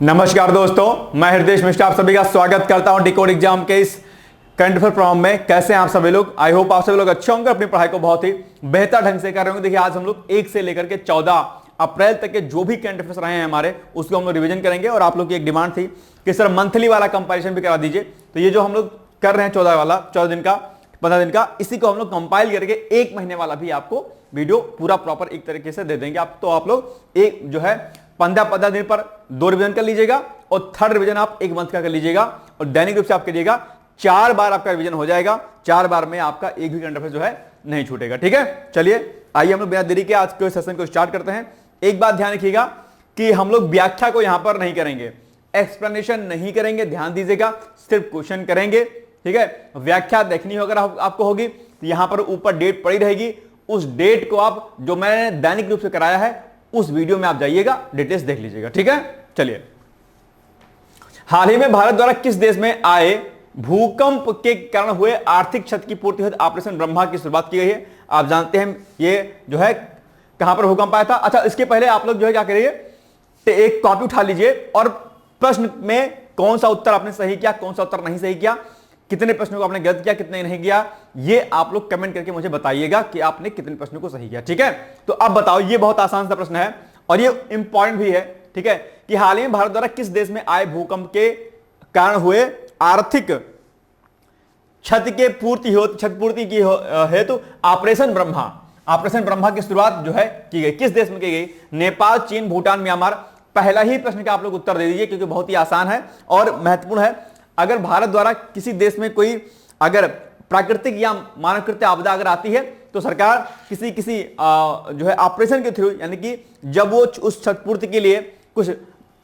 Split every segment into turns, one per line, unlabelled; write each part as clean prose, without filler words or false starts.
नमस्कार दोस्तों, मैं हृदय मिश्रा आप सभी का स्वागत करता हूं डिकोड एग्जाम के इस करंट अफेयर प्रोग्राम में। कैसे हैं आप सभी लोग? आई होप आप सभी लोग अच्छे होंगे, अपनी पढ़ाई को बहुत ही बेहतर ढंग से कर रहे होंगे। देखिए, आज हम लोग 1 से लेकर के 14 अप्रैल तक के जो भी करंट अफेयर्स रहे हैं हमारे, उसको हम लोग रिवीजन करेंगे। और आप लोग की एक डिमांड थी कि सर मंथली वाला कंपाइलेशन भी करा दीजिए, तो ये जो हम लोग कर रहे हैं 14 दिन का 15 दिन का, इसी को हम लोग कंपाइल करके 1 महीने वाला भी आपको वीडियो पूरा प्रॉपर एक तरीके से दे देंगे। आप लोग एक जो है 15 दिन पर 2 रिवीजन कर लीजिएगा और 3rd रिवीजन आप 1 मंथ का कर लीजिएगा और दैनिक रूप से आप करिएगा। 4 बार आपका रिवीजन हो जाएगा, 4 बार में आपका एक भी करंट अफेयर जो है नहीं छूटेगा। ठीक है, चलिए आइए हम लोग बिना देरी के आज के सेशन को स्टार्ट करते हैं। एक बात ध्यान रखिएगा कि हम लोग व्याख्या को यहां पर नहीं करेंगे, एक्सप्लेनेशन नहीं करेंगे, ध्यान दीजिएगा, सिर्फ क्वेश्चन करेंगे। ठीक है, व्याख्या देखनी अगर आपको होगी तो यहां पर ऊपर डेट पड़ी रहेगी, उस डेट को आप जो मैंने दैनिक रूप से कराया है उस वीडियो में आप जाइएगा, डिटेल्स देख लीजिएगा। ठीक है, चलिए। हाल ही में भारत द्वारा किस देश में आए भूकंप के कारण हुए आर्थिक क्षति की पूर्ति हेतु ऑपरेशन ब्रह्मा की शुरुआत की गई है? आप जानते हैं ये जो है कहां पर भूकंप आया था। अच्छा, इसके पहले आप लोग जो है क्या करिए, एक कॉपी उठा लीजिए और प्रश्न में कौन सा उत्तर आपने सही किया, कौन सा उत्तर नहीं सही किया, कितने प्रश्नों को आपने गलत किया, कितने नहीं किया, ये आप लोग कमेंट करके मुझे बताइएगा कि आपने कितने प्रश्नों को सही किया। ठीक है, तो अब बताओ, ये बहुत आसान सा प्रश्न है और ये इंपॉर्टेंट भी है। ठीक है, कि हाल ही में भारत द्वारा किस देश में आए भूकंप के कारण हुए आर्थिक क्षतिपूर्ति की हेतु ऑपरेशन ब्रह्मा की शुरुआत जो है की गई, किस देश में की गई? नेपाल, चीन, भूटान, म्यांमार। पहला ही प्रश्न का आप लोग उत्तर दे दीजिए क्योंकि बहुत ही आसान है और महत्वपूर्ण है। अगर भारत द्वारा किसी देश में कोई अगर प्राकृतिक या मानवकृत आपदा अगर आती है तो सरकार किसी जो है ऑपरेशन के थ्रू, यानी कि जब वो उस क्षतिपूर्ति के लिए कुछ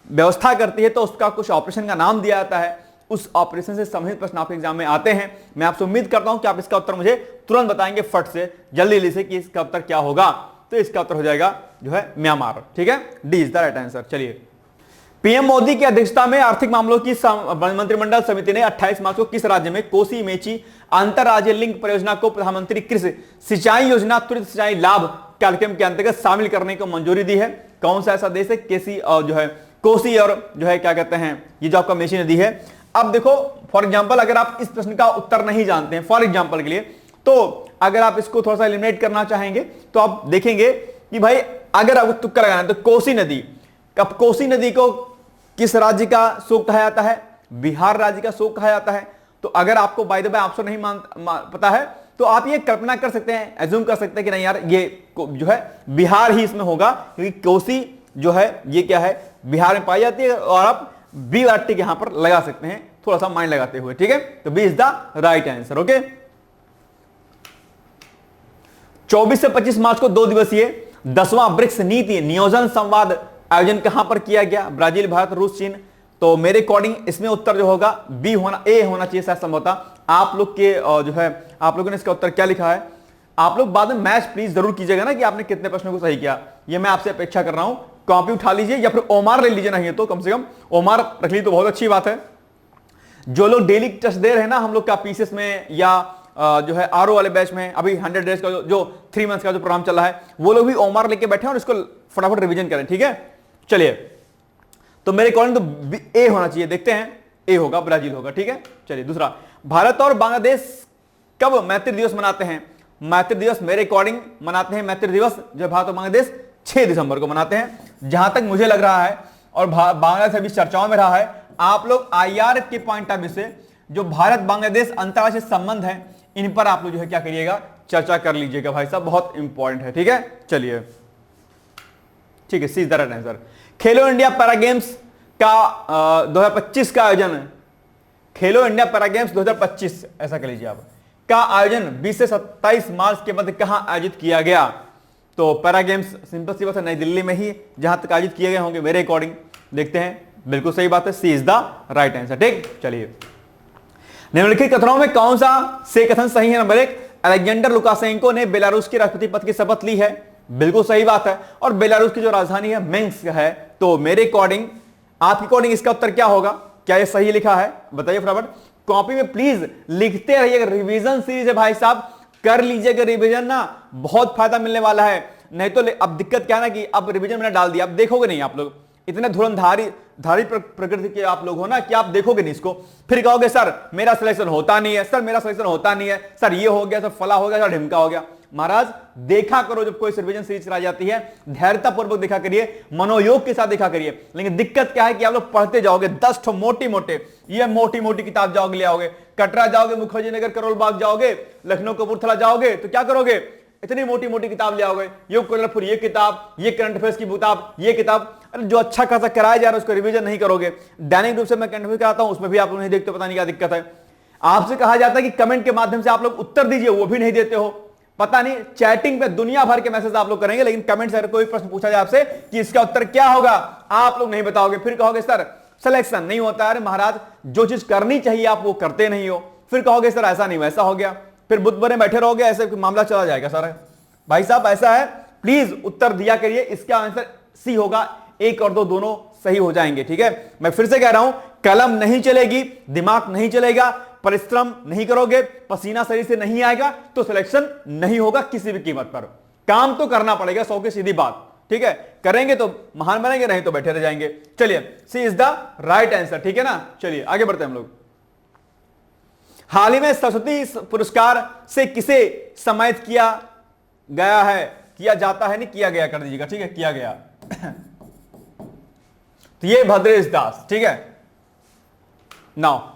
व्यवस्था करती है तो उसका कुछ ऑपरेशन का नाम दिया जाता है। उस ऑपरेशन से संबंधित प्रश्न आपके एग्जाम में आते हैं। मैं आपसे उम्मीद करता हूं कि आप इसका उत्तर मुझे तुरंत बताएंगे फट से, जल्दी से, कि इसका उत्तर क्या होगा। तो इसका उत्तर हो जाएगा जो है म्यांमार। ठीक है, D is the right answer. चलिए, पीएम मोदी की अध्यक्षता में आर्थिक मामलों की मंत्रिमंडल समिति ने 28 मार्च को किस राज्य में कोसी मेची अंतरराज्यीय लिंक परियोजना को प्रधानमंत्री कृषि सिंचाई योजना त्वरित सिंचाई लाभ कार्यक्रम के अंतर्गत शामिल करने को मंजूरी दी है? कौन सा ऐसा देश है? कोसी और जो है क्या कहते हैं, ये जो आपका मेची नदी है। अब देखो, फॉर एग्जाम्पल अगर आप इस प्रश्न का उत्तर नहीं जानते हैं, फॉर एग्जाम्पल के लिए, तो अगर आप इसको थोड़ा सा एलिमिनेट करना चाहेंगे तो आप देखेंगे कि भाई अगर आपको तुक्का लगाना है तो कोसी नदी, अब कोसी नदी को किस राज्य का शोक कहा जाता है? बिहार राज्य का शोक कहा जाता है। तो अगर आपको बाय द वे आंसर नहीं पता है तो आप ये कल्पना कर सकते हैं, एज्यूम कर सकते हैं कि नहीं यार, ये जो है बिहार ही इसमें होगा, क्योंकि कोसी जो है ये क्या है, बिहार में पाई जाती है। और आप बी और टिक यहां पर लगा सकते हैं थोड़ा सा माइंड लगाते हुए। ठीक है, तो B is the right answer. Okay, 24 से 25 मार्च को 2 दिवसीय 10वां ब्रिक्स नीति नियोजन संवाद आयोजन कहां पर किया गया? ब्राजील, भारत, रूस, चीन। तो मेरे अकॉर्डिंग इसमें उत्तर जो होगा बी ए होना चाहिए शायद, संभवतः। आप लोग के जो है आप लोगों ने इसका उत्तर क्या लिखा है? आप लोग बाद में मैच प्लीज जरूर कीजिएगा ना कि आपने कितने प्रश्नों को सही किया, ये मैं आपसे अपेक्षा कर रहा हूं। कॉपी उठा लीजिए या फिर ओमार ले लीजिए, नहीं है तो कम से कम ओमार रख लीजिए तो बहुत अच्छी बात है। जो लोग डेली टेस्ट दे रहे हैं ना हम लोग का पीसीएस में या जो है आरओ वाले बैच में, अभी 100 डेज का जो 3 मंथ्स का जो प्रोग्राम चल रहा है, वो लोग भी ओमार लेके बैठे और इसको फटाफट रिवीजन करें। ठीक है, चलिए, तो मेरे अकॉर्डिंग तो ए होना चाहिए, देखते हैं, ए होगा, ब्राजील होगा। ठीक है, चलिए दूसरा, भारत और बांग्लादेश कब मैत्री दिवस मनाते हैं? मैत्री दिवस मेरे अकॉर्डिंग मनाते हैं, मैत्री दिवस जो भारत और बांग्लादेश 6 दिसंबर को मनाते हैं, जहां तक मुझे लग रहा है। और बांग्लादेश अभी चर्चाओं में रहा है। आप लोग आईआर के पॉइंट ऑफ व्यू से जो भारत बांग्लादेश अंतर्राष्ट्रीय संबंध है, इन पर आप लोग जो है क्या करिएगा, चर्चा कर लीजिएगा भाई साहब, बहुत इंपॉर्टेंट है। ठीक है, चलिए, ठीक है, सी is the right answer. Khelo India para games का 2025 का आयोजन, खेलो इंडिया पैरा गेम्स 2025 ऐसा कह लीजिए आप, का आयोजन 20 से 27 मार्च के मध्य कहां आयोजित किया गया? तो पैरा गेम्स सिंपल सी बात है, नई दिल्ली में ही जहां तक आयोजित किए गए होंगे मेरे अकॉर्डिंग। देखते हैं, बिल्कुल सही बात है, सी इज द राइट आंसर। ठीक, चलिए, निम्नलिखित कथनों में कौन सा से कथन सही है? नंबर 1, अलेक्जेंडर लुकाशेंको ने बेलारूस के राष्ट्रपति पद की शपथ ली है। बिल्कुल सही बात है। और बेलारूस की जो राजधानी है मिन्स्क है। तो मेरे अकॉर्डिंग, आपके अकॉर्डिंग इसका उत्तर क्या होगा? क्या ये सही लिखा है? बताइए फटाफट कॉपी में, प्लीज लिखते रहिएगा। रिवीजन सीरीज है भाई साहब, कर लीजिएगा रिवीजन ना, बहुत फायदा मिलने वाला है। नहीं तो अब दिक्कत क्या है ना कि अब रिवीजन मैंने डाल दिया, अब देखोगे नहीं आप लोग, इतने धुरंधारी प्रकृति के आप लोग हो ना कि आप देखोगे नहीं इसको, फिर कहोगे सर मेरा सिलेक्शन होता नहीं है, सर मेरा सिलेक्शन होता नहीं है, सर ये हो गया, सर फला हो गया, सर ढिमका हो गया। महाराज देखा करो, जब कोई रिवीजन सीरीज चलाई जाती है धैर्यतापूर्वक देखा करिए, मनोयोग के साथ देखा करिए। लेकिन दिक्कत क्या है कि आप लोग पढ़ते जाओगे 10 ठो मोटी मोटी किताब जाओगे ले आओगे, कटरा जाओगे, मुखर्जी नगर, करोल बाग जाओगे, लखनऊ कपूरथला जाओगे, तो क्या करोगे, इतनी मोटी मोटी किताब ले आओगे, ये कलरफुल ये किताब, ये करंट अफेयर्स की किताब, ये किताब। अरे जो अच्छा खासा कराया जा रहा है उसको रिवीजन नहीं करोगे। दैनिक रूप से मैं करंट अफेयर्स कराता हूं, उसमें भी आप लोग नहीं देखते, पता नहीं क्या दिक्कत है। आपसे कहा जाता है कि कमेंट के माध्यम से आप लोग उत्तर दीजिए, वो भी नहीं देते हो। पता नहीं चैटिंग पे दुनिया भर के मैसेज आप लोग करेंगे, लेकिन कमेंट से कोई प्रश्न पूछा जाए आपसे कि इसका उत्तर क्या होगा, आप लोग नहीं बताओगे। फिर कहोगे सर सिलेक्शन नहीं होता। अरे महाराज जो चीज करनी चाहिए आप वो करते नहीं हो, फिर कहोगे सर ऐसा नहीं वैसा हो गया, फिर बुध बने बैठे रहोगे, ऐसे मामला चला जाएगा सर। भाई साहब ऐसा है, प्लीज उत्तर दिया करिए। इसका आंसर सी होगा, 1 और 2 दोनों सही हो जाएंगे। ठीक है, मैं फिर से कह रहा हूं, कलम नहीं चलेगी, दिमाग नहीं चलेगा, परिश्रम नहीं करोगे, पसीना शरीर से नहीं आएगा तो सिलेक्शन नहीं होगा किसी भी कीमत पर। काम तो करना पड़ेगा, 100 की सीधी बात। ठीक है, करेंगे तो महान बनेंगे, नहीं तो बैठे रह जाएंगे। चलिए सी इज द राइट आंसर। ठीक है ना, चलिए आगे बढ़ते हैं हम लोग। हाल ही में सरस्वती पुरस्कार से किसे सम्मानित किया गया है, किया जाता है, नहीं किया गया कर दीजिएगा। ठीक है, किया गया तो ये भद्रेश दास। ठीक है, नाउ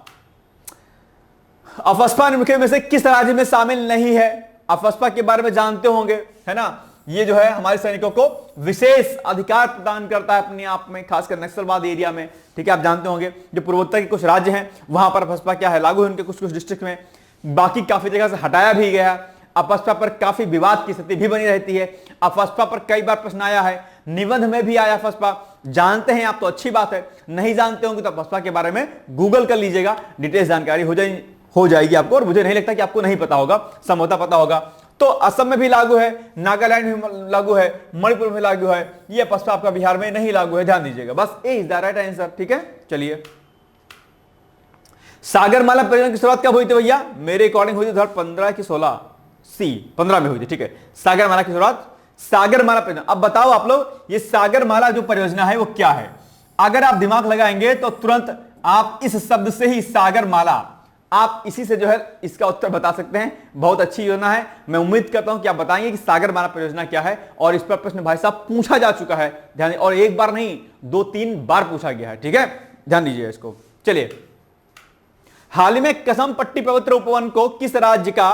अफस्पा निम्नलिखित में से किस राज्य में शामिल नहीं है। अफस्पा के बारे में जानते होंगे, है ना, ये जो है हमारे सैनिकों को विशेष अधिकार प्रदान करता है अपने आप में, खासकर नक्सलवाद एरिया में। ठीक है, आप जानते होंगे जो पूर्वोत्तर के कुछ राज्य हैं वहां पर अफस्पा क्या है, लागू है उनके कुछ कुछ डिस्ट्रिक्ट में, बाकी काफी जगह से हटाया भी गया। अफस्पा पर काफी विवाद की स्थिति भी बनी रहती है। अफस्पा पर कई बार प्रश्न आया है, निबंध में भी आया अफस्पा। जानते हैं आप तो अच्छी बात है, नहीं जानते होंगे तो अफस्पा के बारे में गूगल कर लीजिएगा, डिटेल्स जानकारी हो जाएगी आपको। और मुझे नहीं लगता कि आपको नहीं पता होगा, संभवतः पता होगा। तो असम में भी लागू है, नागालैंड में लागू है, मणिपुर में लागू है, ये अफस्पा आपका बिहार में नहीं लागू है, ध्यान दीजिएगा। बस ए इज द राइट आंसर। ठीक है, चलिए सागरमाला परियोजना की शुरुआत कब हुई थी भैया, मेरे अकॉर्डिंग हुई थी 2015 की 16 सी 15 में हुई थी। ठीक है, सागरमाला की शुरुआत सागरमाला परियोजना। अब बताओ आप लोग, ये सागरमाला जो परियोजना है वो क्या है। अगर आप दिमाग लगाएंगे तो तुरंत आप इस शब्द से ही सागरमाला, आप इसी से जो है इसका उत्तर बता सकते हैं। बहुत अच्छी योजना है, मैं उम्मीद करता हूं कि आप बताएंगे कि सागरमाला परियोजना क्या है। और इस पर प्रश्न भाई साहब पूछा जा चुका है, ध्यान, और एक बार नहीं 2-3 बार पूछा गया है। ठीक है, ध्यान दीजिए इसको। चलिए, हाल ही में कसम पट्टी पवित्र उपवन को किस राज्य का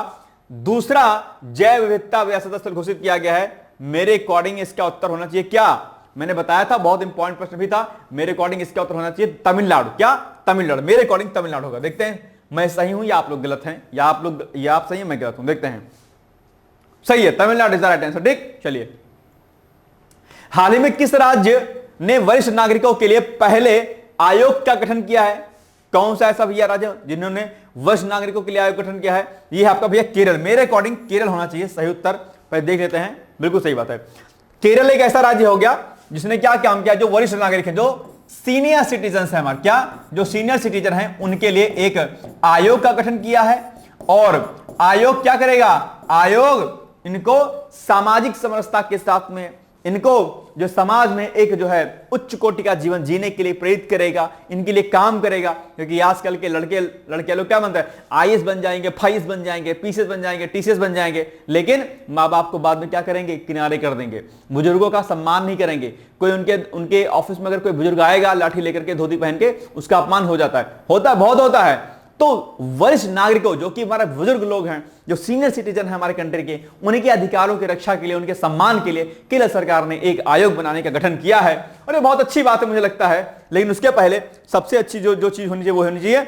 दूसरा जैव विविधता विरासत स्थल घोषित किया गया है। मेरे अकॉर्डिंग इसका उत्तर होना चाहिए क्या, मैंने बताया था, बहुत इंपॉर्टेंट प्रश्न भी था। मेरे अकॉर्डिंग इसका उत्तर होना चाहिए तमिलनाडु। क्या, तमिलनाडु। मेरे अकॉर्डिंग तमिलनाडु होगा। देखते हैं मैं सही हूं या आप लोग गलत हैं, या आप सही हैं मैं गलत हूं। देखते हैं, सही है, Tamil Nadu is the right answer. ठीक, चलिए, हाल ही में किस राज्य ने वरिष्ठ नागरिकों के लिए पहले आयोग का गठन किया है। कौन सा ऐसा भैया राज्य जिन्होंने वरिष्ठ नागरिकों के लिए आयोग गठन किया है, यह है आपका भैया केरल। मेरे अकॉर्डिंग केरल होना चाहिए सही उत्तर। पहले देख लेते हैं, बिल्कुल सही बात है। केरल एक ऐसा राज्य हो गया जिसने क्या काम किया, जो वरिष्ठ नागरिक है, जो सीनियर सिटीजन है हमारे, क्या, जो सीनियर सिटीजन है उनके लिए एक आयोग का गठन किया है। और आयोग क्या करेगा, आयोग इनको सामाजिक समरसता के साथ में, इनको जो समाज में एक जो है उच्च कोटि का जीवन जीने के लिए प्रेरित करेगा, इनके लिए काम करेगा। क्योंकि आजकल के लड़के लोग क्या बनते हैं, आईएएस बन जाएंगे, फाईएएस बन जाएंगे, पीसीएस बन जाएंगे, टीसीएस बन जाएंगे, लेकिन माँ बाप को बाद में क्या करेंगे, किनारे कर देंगे, बुजुर्गों का सम्मान नहीं करेंगे। कोई उनके ऑफिस में अगर कोई बुजुर्ग आएगा लाठी लेकर के, धोती पहन के, उसका अपमान हो जाता है, बहुत होता है। तो वरिष्ठ नागरिकों, जो कि हमारे बुजुर्ग लोग हैं, जो सीनियर सिटीजन हैं हमारे कंट्री के, उनके अधिकारों की रक्षा के लिए, उनके सम्मान के लिए केरल सरकार ने एक आयोग बनाने का गठन किया है। और ये बहुत अच्छी बात है मुझे लगता है। लेकिन उसके पहले सबसे अच्छी जो चीज होनी चाहिए वो होनी चाहिए,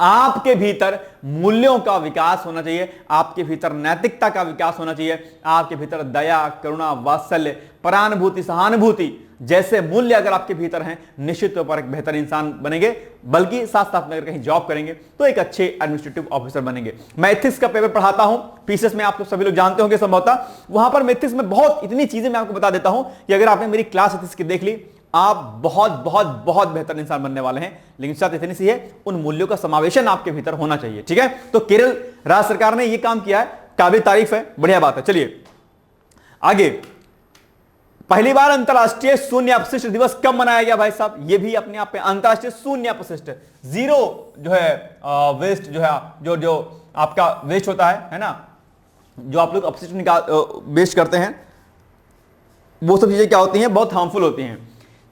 आपके भीतर मूल्यों का विकास होना चाहिए, आपके भीतर नैतिकता का विकास होना चाहिए, आपके भीतर दया, करुणा, वात्सल्य, परानुभूति, सहानुभूति जैसे मूल्य अगर आपके भीतर हैं, निश्चित तौर पर एक बेहतर इंसान बनेंगे। बल्कि साथ साथ में अगर कहीं जॉब करेंगे तो एक अच्छे एडमिनिस्ट्रेटिव ऑफिसर बनेंगे। मैं एथिक्स का पेपर पढ़ाता हूं पीसीएस में, आप तो सभी लोग जानते होंगे संभवतः। वहां पर मैं एथिक्स में बहुत इतनी चीजें मैं आपको बता देता हूं कि अगर आपने मेरी क्लास एथिक्स की देख ली, आप बहुत बेहतर इंसान बनने वाले हैं। लेकिन साथ इतनी सी है, उन मूल्यों का समावेशन आपके भीतर होना चाहिए। ठीक है, तो केरल राज्य सरकार ने यह काम किया है, काबिल तारीफ है, बढ़िया बात है। चलिए आगे, पहली बार अंतरराष्ट्रीय शून्य अपशिष्ट दिवस कब मनाया गया भाई साहब? ये भी अपने आप में अंतरराष्ट्रीय शून्य अपशिष्ट, जीरो जो है वेस्ट जो है, जो आपका वेस्ट होता है ना, जो आप लोग अपशिष्ट निकाल वेस्ट करते हैं, वो सब चीजें क्या होती हैं, बहुत हार्मफुल होती हैं।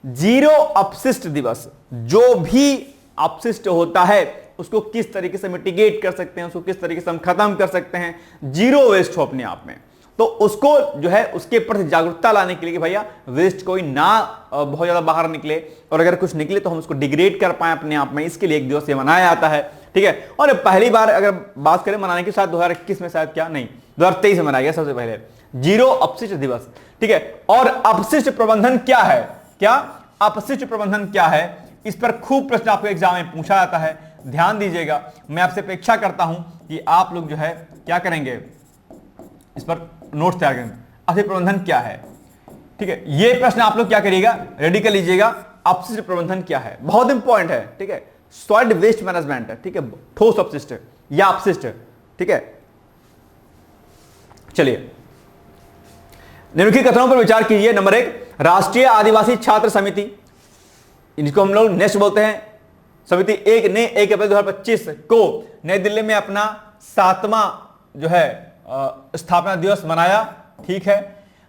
जीरो अपशिष्ट दिवस, जो भी अपशिष्ट होता है उसको किस तरीके से मिटिगेट कर सकते हैं, उसको किस तरीके से हम खत्म कर सकते हैं, जीरो वेस्ट हो अपने आप में, तो उसको जो है उसके प्रति जागरूकता लाने के लिए कि भैया वेस्ट कोई ना बहुत ज्यादा बाहर निकले, और अगर कुछ निकले तो हम उसको डिग्रेड कर पाए अपने आप में, इसके लिए एक दिवस ये मनाया जाता है। ठीक है, और पहली बार अगर बात करें मनाने की, शायद 2021 में, शायद क्या नहीं 2023 में मनाया गया सबसे पहले जीरो अपशिष्ट दिवस। ठीक है, और अपशिष्ट प्रबंधन क्या है, क्या अपशिष्ट प्रबंधन क्या है, इस पर खूब प्रश्न आपको एग्जाम में पूछा जाता है, ध्यान दीजिएगा। मैं आपसे अपेक्षा करता हूं कि आप लोग जो है क्या करेंगे, इस पर नोट्स तैयार करेंगे, अपशिष्ट प्रबंधन क्या है। ठीक है, ये प्रश्न आप लोग क्या करिएगा, रेडी कर लीजिएगा, अपशिष्ट प्रबंधन क्या है, बहुत इंपॉर्टेंट है। ठीक है, सॉलिड वेस्ट मैनेजमेंट है, ठीक है, ठोस अपशिष्ट या अपशिष्ट। ठीक है, चलिए निम्नलिखित कथनों पर विचार कीजिए। नंबर 1, राष्ट्रीय आदिवासी छात्र समिति, इनको हम लोग नेक्स्ट बोलते हैं, समिति 1 ने 1 अप्रैल 2025 को नई दिल्ली में अपना 7वां जो है स्थापना दिवस मनाया। ठीक है,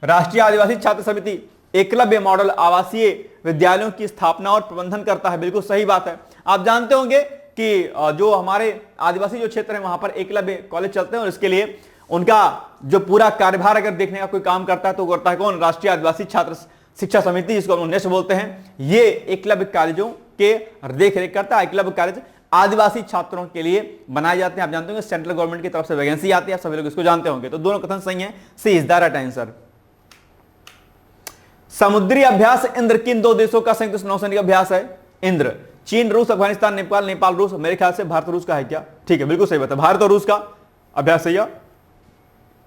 राष्ट्रीय आदिवासी छात्र समिति एकलव्य मॉडल आवासीय विद्यालयों की स्थापना और प्रबंधन करता है, बिल्कुल सही बात है। आप जानते होंगे कि जो हमारे आदिवासी जो क्षेत्र है वहां पर एकलव्य कॉलेज चलते हैं, और इसके लिए उनका जो पूरा कार्यभार अगर देखने का कोई काम करता है तो करता है कौन, राष्ट्रीय आदिवासी छात्र शिक्षा समिति, जिसको हम नेक्स्ट बोलते हैं। ये एकलव्य कॉलेजों के देख रेख करता है। एकलव्य कॉलेज आदिवासी छात्रों के लिए बनाए जाते हैं। आप जानते होंगे सेंट्रल गवर्नमेंट की तरफ से वैकेंसी आती है, आप सभी लोग इसको जानते होंगे। तो दोनों कथन सही है, सी इज द राइट आंसर। समुद्री अभ्यास इंद्र किन दो देशों का संयुक्त नौसैनिक अभ्यास है? इंद्र, चीन, रूस, अफगानिस्तान, नेपाल, नेपाल, रूस। मेरे ख्याल से भारत रूस का है क्या? ठीक है, बिल्कुल सही बात है, भारत और रूस का अभ्यास है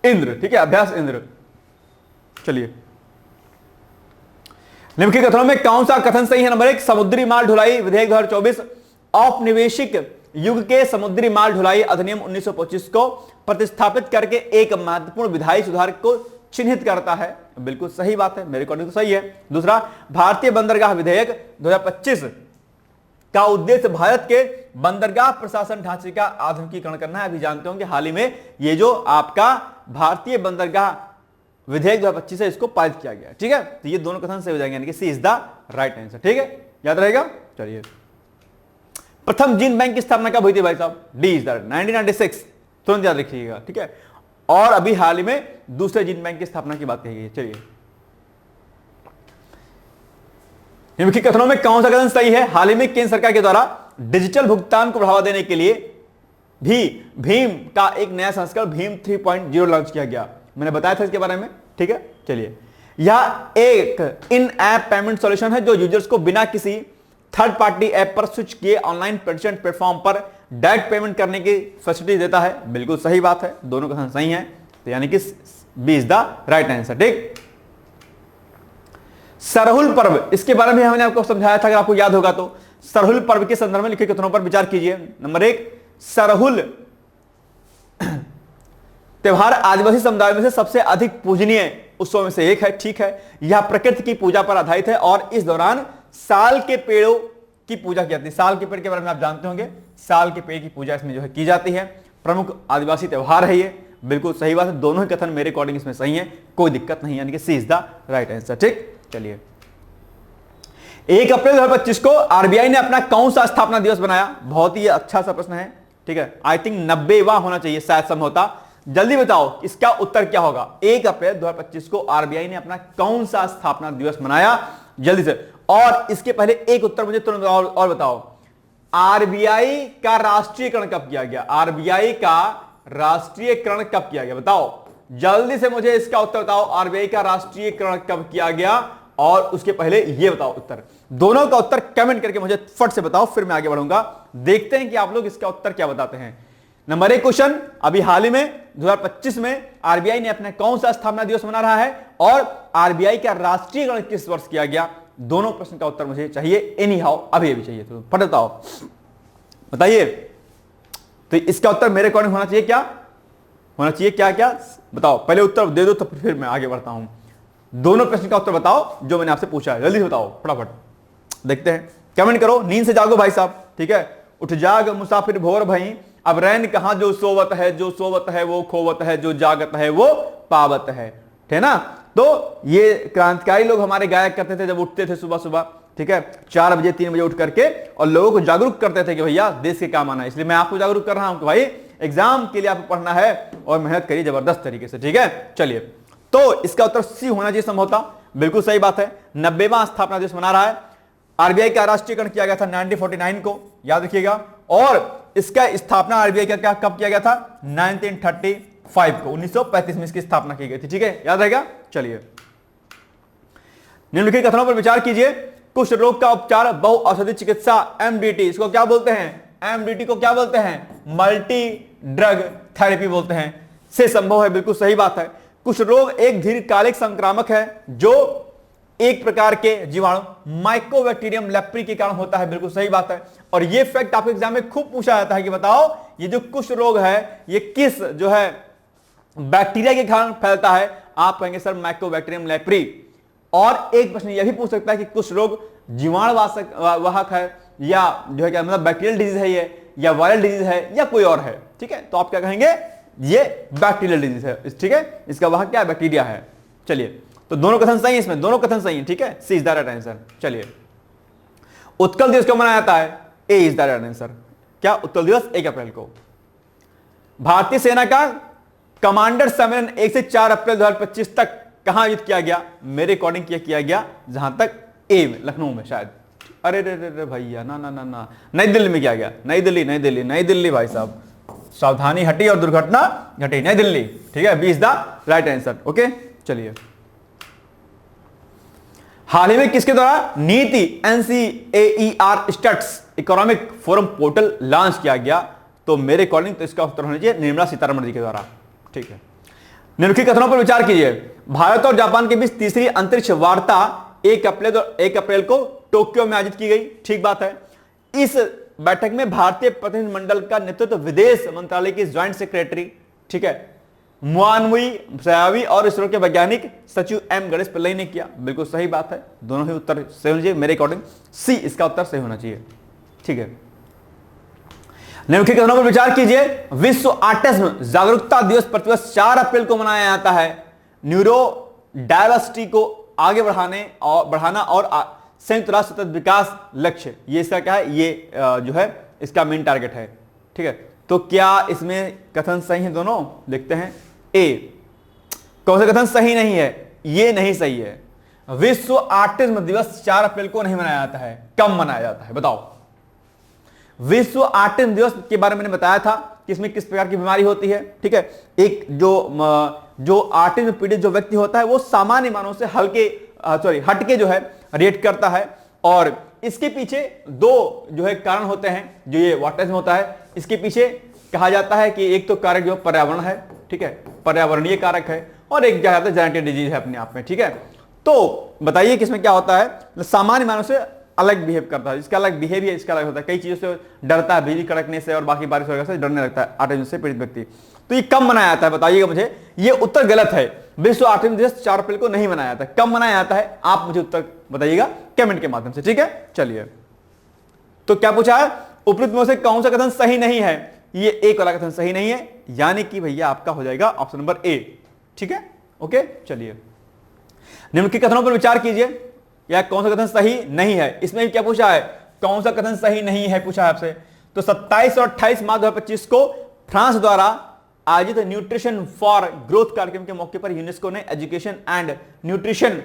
इंद्र। ठीक है, अभ्यास इंद्र। चलिए निम्नलिखित कथनों में कौन सा कथन सही है? नंबर 1, समुद्री माल ढुलाई विधेयक 2024 औपनिवेशिक युग के समुद्री माल ढुलाई अधिनियम 1925 को प्रतिस्थापित करके एक महत्वपूर्ण विधायी सुधार को चिन्हित करता है। बिल्कुल सही बात है, मेरे अकॉर्डिंग तो सही है। दूसरा, भारतीय बंदरगाह विधेयक 2025 का उद्देश्य भारत के बंदरगाह प्रशासन ढांचे का आधुनिकीकरण करना है। अभी जानते होंगे हाल ही में ये जो आपका भारतीय बंदरगाह विधेयक 2025 है, इसको पारित किया गया। ठीक है, तो ये दोनों कथन सही हो जाएंगे, यानी कि सी इज द राइट आंसर। ठीक है, याद रहेगा। चलिए, प्रथम जीन बैंक की स्थापना कब हुई थी भाई साहब? डी इज द 1996, तुरंत याद रखिएगा। ठीक है, और अभी हाल ही में दूसरे जीन बैंक की स्थापना की बात कही गई। चलिए, निम्नलिखित कथनों में कौन सा कथन सही है? हाल ही में केंद्र सरकार के द्वारा डिजिटल भुगतान को बढ़ावा देने के लिए भी भीम का एक नया संस्करण भीम 3.0 लॉन्च किया गया। मैंने बताया था इसके बारे में। ठीक है, चलिए, यह एक इन ऐप पेमेंट सॉल्यूशन है जो यूजर्स को बिना किसी थर्ड पार्टी ऐप पर स्विच किए ऑनलाइन पेमेंट प्लेटफॉर्म पर डायरेक्ट पेमेंट करने की फैसिलिटी देता है। बिल्कुल सही बात है, दोनों कथन सही है, तो यानी कि B is the right answer. ठीक, सरहुल पर्व, इसके बारे में हमने आपको समझाया था, अगर आपको याद होगा तो। सरहुल पर्व के संदर्भ में लिखे कथनों पर विचार कीजिए। नंबर 1, सरहुल त्योहार आदिवासी समुदाय में से सबसे अधिक पूजनीय उत्सव में से एक है। ठीक है, यह प्रकृति की पूजा पर आधारित है और इस दौरान साल के पेड़ों की पूजा की जाती है। साल के पेड़ के बारे में आप जानते होंगे, साल के पेड़ की पूजा इसमें जो है की जाती है। प्रमुख आदिवासी त्योहार है ये, बिल्कुल सही बात है, दोनों ही कथन मेरे अकॉर्डिंग इसमें सही है, कोई दिक्कत नहीं, यानी कि सी इज द राइट आंसर। ठीक, चलिए, 1 अप्रैल 2025 को आरबीआई ने अपना कौन सा स्थापना दिवस बनाया? बहुत ही अच्छा सा प्रश्न है। ठीक है, आई थिंक 90वां होना चाहिए शायद, संभवतः। जल्दी बताओ इसका उत्तर क्या होगा? 1 अप्रैल 2025 को आरबीआई ने अपना कौन सा स्थापना दिवस मनाया? जल्दी से, और इसके पहले एक उत्तर मुझे तुरंत और बताओ, आरबीआई का राष्ट्रीयकरण कब किया गया? आरबीआई का राष्ट्रीयकरण कब किया गया? बताओ जल्दी से, मुझे इसका उत्तर बताओ, आरबीआई का राष्ट्रीयकरण कब किया गया? और उसके पहले ये बताओ उत्तर। दोनों का उत्तर कमेंट करके मुझे फट से बताओ, फिर मैं आगे बढ़ूंगा। देखते हैं कि आप लोग इसका उत्तर क्या बताते हैं। नंबर 1 क्वेश्चन, अभी हाल ही में 2025 में आरबीआई ने अपना कौन सा स्थापना दिवस मना रहा है, और आरबीआई का राष्ट्रीयकरण किस वर्ष किया गया? दोनों प्रश्न का उत्तर मुझे चाहिए, एनी हाउ, अभी भी चाहिए, तो फट बताओ, बताइए। तो इसका उत्तर मेरे अकॉर्डिंग होना चाहिए क्या? होना चाहिए क्या क्या? बताओ, पहले उत्तर दे दो तो फिर मैं आगे बढ़ता हूं। दोनों प्रश्न का उत्तर बताओ जो मैंने आपसे पूछा है, जल्दी से बताओ फटाफट, देखते हैं। कमेंट करो, नींद से जागो भाई साहब, ठीक है। उठ जाग मुसाफिर भोर भई, अब रैन कहां जो सोवत है, जो सोवत है वो खोवत है, जो जागत है वो पावत है, ठीक है ना। तो ये क्रांतिकारी लोग हमारे गाया करते थे जब उठते थे सुबह सुबह, ठीक है, 4 बजे 3 बजे उठ करके, और लोगों को जागरूक करते थे कि भैया देश के काम आना है। इसलिए मैं आपको जागरूक कर रहा हूं कि भाई एग्जाम के लिए आपको पढ़ना है और मेहनत करिए जबरदस्त तरीके से, ठीक है। चलिए, तो इसका उत्तर सी होना चाहिए संभवतः, बिल्कुल सही बात है। 90वां स्थापना दिवस मना रहा है। आरबीआई का राष्ट्रीयकरण किया गया था 1949 को, याद रखिएगा। और इसका स्थापना आरबीआई का कब किया गया था? 1935 को, 1935 में इसकी स्थापना की गई थी, ठीक है, याद रहेगा। चलिए, निम्नलिखित कथनों पर विचार कीजिए। कुष्ठ रोग का उपचार बहु औषधि चिकित्सा एमडीटी, इसको क्या बोलते हैं? एमडीटी को क्या बोलते हैं? मल्टी ड्रग थेरेपी बोलते हैं, से संभव है, बिल्कुल सही बात है। कुष्ठ रोग एक दीर्घकालिक संक्रामक है जो एक प्रकार के जीवाणु माइकोबैक्टीरियम लेप्री के कारण होता है, बिल्कुल सही बात है। और ये फैक्ट आपके एग्जाम में खूब पूछा जाता है कि बताओ ये जो कुष्ठ रोग है ये किस जो है बैक्टीरिया के कारण फैलता है? आप कहेंगे सर माइकोबैक्टीरियम लेप्री। और एक प्रश्न यह भी पूछ सकता है कि कुष्ठ रोग जीवाणु वाहक है या जो है क्या मतलब बैक्टीरियल डिजीज है ये, या वायरल डिजीज है, या कोई और है, ठीक है। तो आप क्या कहेंगे? ये बैक्टीरियल डिजीज है, ठीक है, इसका वाहक क्या है? बैक्टीरिया है। चलिए, तो दोनों कथन सही है, इसमें दोनों कथन सही है, ठीक है, सी इज द राइट आंसर। चलिए, उत्कल दिवस कब मनाया जाता है? ए इज द राइट आंसर। क्या उत्कल दिवस? 1 अप्रैल को। भारतीय सेना का कमांडर सम्मेलन 1 से 4 अप्रैल 2025 तक कहां आयोजित किया गया? मेरे अकॉर्डिंग किया गया जहां तक ए में, लखनऊ में शायद। अरे रे रे रे भैया, ना ना ना ना, नई दिल्ली में किया गया। नई दिल्ली, नई दिल्ली, नई दिल्ली भाई साहब, सावधानी हटी और दुर्घटना घटी, नई दिल्ली, ठीक है, B is the right answer. Okay, चलिए, हाल ही में किसके द्वारा NITI NCAER stats economic forum portal launch किया गया? तो मेरे अकॉर्डिंग तो इसका उत्तर होना चाहिए निर्मला सीतारमण जी के द्वारा, ठीक है। निम्नलिखित कथनों पर विचार कीजिए। भारत और जापान के बीच तीसरी अंतरिक्ष वार्ता 1 अप्रैल को टोक्यो में आयोजित की गई, ठीक बात है। इस बैठक में भारतीय प्रतिनिधिमंडल का नेतृत्व विदेश मंत्रालय के ज्वाइंट सेक्रेटरी, ठीक है, मुआनमुई सयावी और इसरो के वैज्ञानिक सचिव एम गणेश पिल्लई ने किया, बिल्कुल सही बात है। दोनों ही उत्तर सही होना चाहिए, मेरे अकॉर्डिंग सी इसका उत्तर सही होना चाहिए, ठीक है। निम्नलिखित कथनों पर विचार कीजिए। विश्व ऑटिज्म जागरूकता दिवस प्रतिवर्ष 4 अप्रैल को मनाया जाता है। न्यूरो डायवर्सिटी को आगे बढ़ाना और संयुक्त राष्ट्र सतत विकास लक्ष्य, ये इसका क्या है? ये जो है इसका मेन टारगेट है, ठीक है। तो क्या इसमें कथन सही है दोनों? देखते हैं। ए, कौन सा कथन सही नहीं है? ये नहीं सही है। विश्व ऑटिज्म दिवस 4 अप्रैल को नहीं मनाया जाता है। कब मनाया जाता है बताओ? विश्व ऑटिज्म दिवस के बारे में मैंने बताया था कि इसमें किस प्रकार की बीमारी होती है, ठीक है। एक जो ऑटिज्म पीड़ित जो व्यक्ति होता है वो सामान्य मानव से हटके जो है रिएक्ट करता है, और इसके पीछे 2 जो है कारण होते हैं। जो ये ऑटिज्म होता है इसके पीछे कहा जाता है कि एक तो कारक जो पर्यावरण है, ठीक है, पर्यावरणीय कारक है, और एक ज्यादा जेनेटिक डिजीज है अपने आप में, ठीक है। तो बताइए किसमें क्या होता है? सामान्य मानव से अलग बिहेव करता है, इसका अलग बिहेवियर इसका अलग होता है, कई चीजों से डरता है, बिजली कड़कने से और बाकी बारिश वगैरह से डरने लगता है ऑटिज्म से पीड़ित व्यक्ति। तो ये कब मनाया जाता है बताइएगा मुझे। ये उत्तर गलत है। विश्व ऑटिज्म दिवस 4 अप्रैल को नहीं मनाया जाता। कब मनाया जाता है आप मुझे उत्तर बताइएगा कमेंट के माध्यम से, ठीक है। चलिए, तो क्या पूछा है? उपरोक्त में से कौन सा कथन सही नहीं है? ये एक वाला कथन सही नहीं है, यानी कि भैया आपका हो जाएगा ऑप्शन नंबर ए, ठीक है। ओके, चलिए, निम्नलिखित कथनों पर विचार कीजिए। या कौन सा कथन सही नहीं है? इसमें क्या पूछा है? कौन सा कथन सही नहीं है पूछा है आपसे। तो 27 और 28 मार्च 2025 को फ्रांस द्वारा आयोजित न्यूट्रिशन फॉर ग्रोथ कार्यक्रम के मौके पर यूनेस्को ने education and nutrition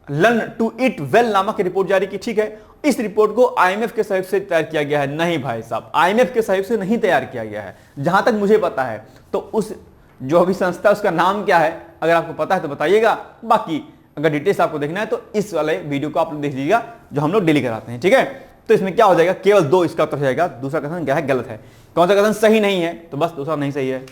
learn to eat well नामक रिपोर्ट जारी की, ठीक है। इस रिपोर्ट को आईएमएफ के सहयोग से तैयार किया गया है। नहीं भाई साहब, आईएमएफ के सहयोग से नहीं तैयार किया गया है जहां तक मुझे पता है। तो उस जो अभी संस्था उसका नाम क्या है? अगर आपको पता है तो बताइएगा, बाकी अगर डिटेल्स आपको देखना है तो इस वाले वीडियो को आप लोग देख लीजिएगा जो हम लोग डेली कराते हैं, ठीक है। तो इसमें क्या हो जाएगा? केवल 2 इसका उत्तर हो जाएगा। दूसरा कथन क्या है? गलत है। कौन सा कथन सही नहीं है? तो बस दूसरा नहीं सही है।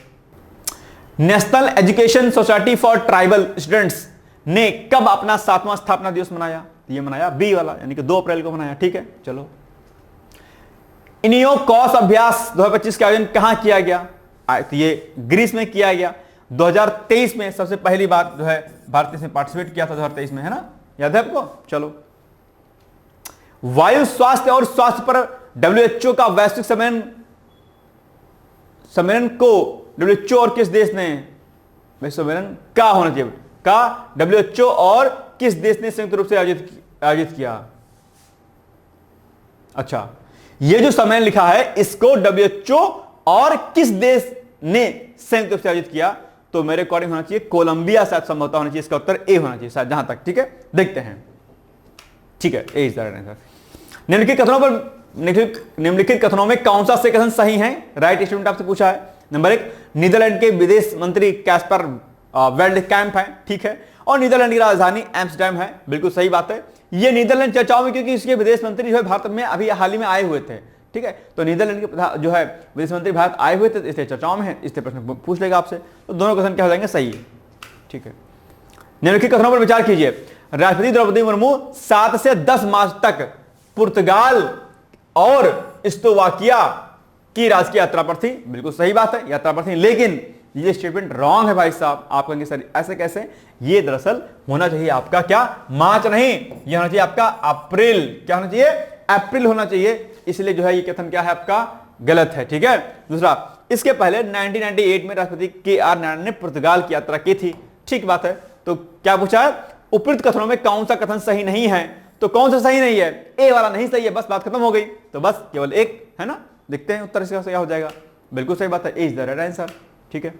National education society for tribal students ने कब अपना 7वां स्थापना दिवस मनाया? ये मनाया बी वाला, यानी कि 2 अप्रैल को मनाया, ठीक है। चलो, इनियो कॉस अभ्यास 2025 का आयोजन कहां किया गया? तो ये ग्रीस में किया गया। 2023 में सबसे पहली बार जो है भारत ने इसमें पार्टिसिपेट किया था 2023 में, है ना, याद है आपको। चलो, वायु स्वास्थ्य और स्वास्थ्य पर डब्ल्यूएचओ का वैश्विक सम्मेलन को डब्ल्यूएचओ और किस देश ने सम्मेलन का होना चाहिए का डब्ल्यूएचओ और किस देश ने संयुक्त रूप से आयोजित किया। अच्छा, ये जो सम्मेलन लिखा है इसको डब्ल्यूएचओ और किस देश ने संयुक्त रूप से आयोजित किया, तो मेरे अकॉर्डिंग होना चाहिए कोलंबिया, शायद संभवतः होना चाहिए। इसका उत्तर ए होना चाहिए शायद, जहां तक, ठीक है, देखते हैं। ठीक है, ए इज द राइट आंसर। निम्नलिखित कथनों में कौन सा से कथन सही है? राइट स्टेटमेंट आपसे पूछा है। नंबर 1, नीदरलैंड के विदेश मंत्री कैस्पर वेल्डकैम्प है, ठीक है, और नीदरलैंड की राजधानी एम्स्टर्डम है, बिल्कुल सही बात है। ये नीदरलैंड चर्चाओं में, क्योंकि इसके विदेश मंत्री जो है भारत में अभी हाल ही में आए हुए थे, ठीक है, तो नीदरलैंड के जो है विदेश मंत्री भारत आए हुए थे, इसलिए चर्चाओं में है, इसलिए प्रश्न पूछ लेगा आपसे। तो दोनों कथन क्या हो जाएंगे? सही है, ठीक है। निम्नलिखित कथनों पर विचार कीजिए। राष्ट्रपति द्रौपदी मुर्मू 7 से 10 मार्च तक पुर्तगाल और स्लोवाकिया की राजकीय यात्रा पर थी, बिल्कुल सही बात है, यात्रा पर थी, लेकिन ये स्टेटमेंट रॉन्ग है भाई साहब। आप कहेंगे सर ऐसे कैसे? ये दरअसल होना चाहिए आपका क्या? मार्च नहीं, ये होना चाहिए आपका अप्रैल। क्या होना चाहिए? अप्रैल होना चाहिए, इसलिए जो है ये कथन क्या है आपका? गलत है, ठीक है। दूसरा, इसके पहले 1998 में राष्ट्रपति के.आर. नायडू ने पुर्तगाल की यात्रा की थी, ठीक बात है। तो क्या पूछा है? उपयुक्त कथनों में कौन सा कथन सही नहीं है? तो कौन सा सही नहीं है? ए वाला नहीं सही है, बस बात खत्म हो गई। तो बस केवल एक है ना, देखते हैं उत्तर इसका क्या हो जाएगा। बिल्कुल सही बात है, ए इज द राइट आंसर, ठीक है।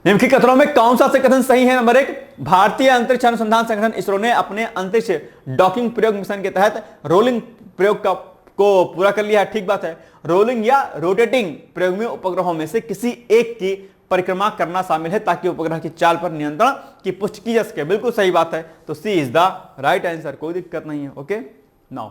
निम्नलिखित कथनों में कौन सा से कथन सही है? नंबर 1, भारतीय अंतरिक्ष अनुसंधान संगठन इसरो ने अपने अंतरिक्ष डॉकिंग प्रयोग मिशन के तहत रोलिंग प्रयोग को पूरा कर लिया है, ठीक बात है। रोलिंग या रोटेटिंग प्रयोग में उपग्रहों में से किसी एक की परिक्रमा करना शामिल है ताकि उपग्रह की चाल पर नियंत्रण की पुष्टि की जा सके, बिल्कुल सही बात है। तो सी इज द राइट आंसर, कोई दिक्कत नहीं है, ओके। नाउ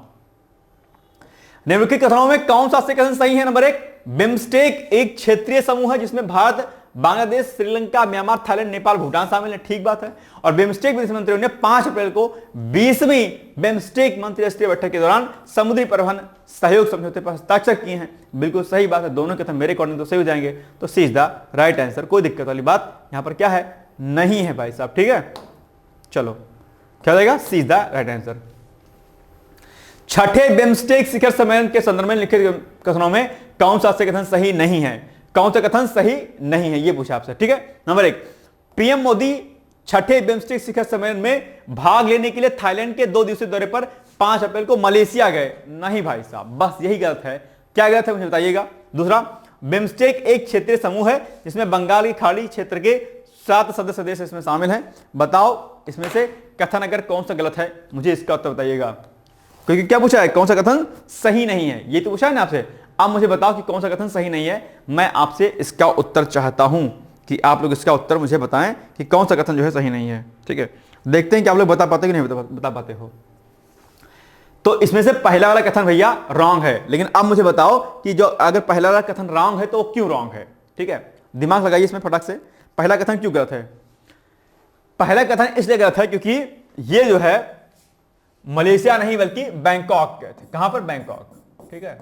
निम्नलिखित कथनों में कौन सा से कथन सही है? नंबर 1, बिम्स्टेक एक क्षेत्रीय समूह है जिसमें भारत, बांग्लादेश, श्रीलंका, म्यांमार, थाईलैंड, नेपाल, भूटान शामिल है, ठीक बात है। और बिम्स्टेक विदेश मंत्रियों ने 5 अप्रैल को 20वीं बिम्स्टेक मंत्रिस्तरीय बैठक के दौरान समुद्री परिवहन सहयोग समझौते पर हस्ताक्षर किए हैं, बिल्कुल सही बात है। दोनों कथन मेरे अकॉर्डिंग तो सही हो जाएंगे, तो सी इज द राइट आंसर, कोई दिक्कत वाली बात यहां पर क्या है? नहीं है भाई साहब, ठीक है। चलो, क्या हो जाएगा? सी इज द राइट आंसर। छठे बिम्स्टेक शिखर सम्मेलन के संदर्भ में लिखित कथनों में कौन सा से कथन सही नहीं है? कौन सा कथन सही नहीं है ये पूछा आपसे, ठीक है। नंबर 1, पीएम मोदी छठे बिम्स्टेक शिखर सम्मेलन में भाग लेने के लिए थाईलैंड के 2 दिवसीय दौरे पर 5 अप्रैल को मलेशिया गए। नहीं भाई साहब, बस यही गलत है। क्या गलत है मुझे बताइएगा। दूसरा, बिम्स्टेक एक क्षेत्रीय समूह है जिसमें बंगाल की खाड़ी क्षेत्र के 7 सदस्य देश इसमें शामिल हैं। बताओ इसमें से कथन अगर कौन सा गलत है, मुझे इसका उत्तर बताइएगा। क्योंकि क्या पूछा है? कौन सा कथन सही नहीं है, ये तो पूछा है ना आपसे। आप मुझे बताओ कि कौन सा कथन सही नहीं है। मैं आपसे इसका उत्तर चाहता हूं कि आप लोग इसका उत्तर मुझे बताएं कि कौन सा कथन जो है सही नहीं है, ठीक है। देखते हैं कि आप लोग बता पाते कि नहीं बता पाते हो। तो इसमें से पहला वाला कथन भैया रॉन्ग है, लेकिन अब मुझे बताओ कि जो अगर पहला वाला कथन रॉन्ग है तो क्यों रॉन्ग है, ठीक है। दिमाग लगाइए इसमें फटाक से। पहला कथन क्यों गलत है? पहला कथन इसलिए गलत है क्योंकि ये जो है मलेशिया नहीं बल्कि बैंकॉक गए थे। कहां पर? बैंकॉक, ठीक है।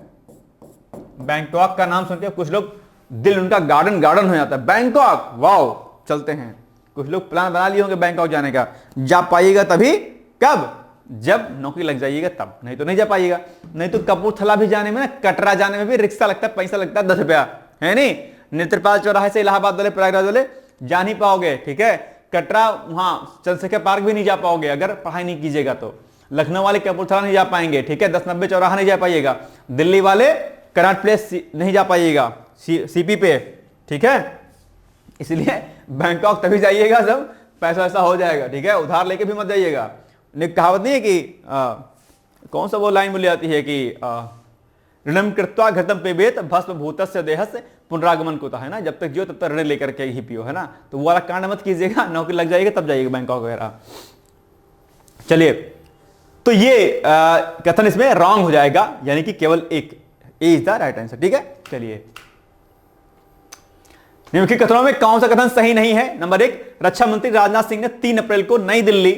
बैंकॉक का नाम सुनते कुछ लोग दिल उनका गार्डन हो जाता है। बैंकॉक, वाओ, चलते हैं। कुछ लोग प्लान बना लिए होंगे बैंकॉक जाने का। जा पाइएगा तभी, कब? जब नौकरी लग जाइएगा तब, नहीं तो नहीं जा पाइएगा। नहीं तो कपूरथला भी जाने में ना, कटरा जाने में भी रिक्शा लगता है, पैसा लगता है 10 रुपया, है नहीं। नेत्रपाल चौराहे से इलाहाबाद वाले, प्रयागराज वाले जा नहीं पाओगे, ठीक है। कटरा वहां चंद्रशेखर पार्क भी नहीं जा पाओगे अगर पढ़ाई नहीं कीजिएगा तो। लखनऊ वाले कपूरथला नहीं जा पाएंगे, ठीक है। 10-90 चौराहा नहीं जा पाइएगा। दिल्ली वाले करंट प्लेस नहीं जा पाइएगा, सीपी पे, ठीक है। इसलिए बैंकॉक तभी जाइएगा जब पैसा वैसा हो जाएगा, ठीक है। उधार लेके भी मत जाइएगा। कहावत नहीं है कि कौन सा वो लाइन बोली जाती है कि ऋणम कृत्वा घृतम पिबेत भस्म भूतस्य देहस्य पुनरागमन को, है ना। जब तक जियो तब तक ऋण लेकर के ही पियो, है ना। तो वो वाला कांड मत कीजिएगा। नौकरी लग जाएगी तब जाइएगा बैंकॉक वगैरह। चलिए, तो ये कथन इसमें रॉन्ग हो जाएगा, यानी कि केवल एक, ए इज द राइट आंसर, ठीक है। चलिए, निम्नलिखित कथनों में कौन सा कथन सही नहीं है? नंबर 1, रक्षा मंत्री राजनाथ सिंह ने 3 अप्रैल को नई दिल्ली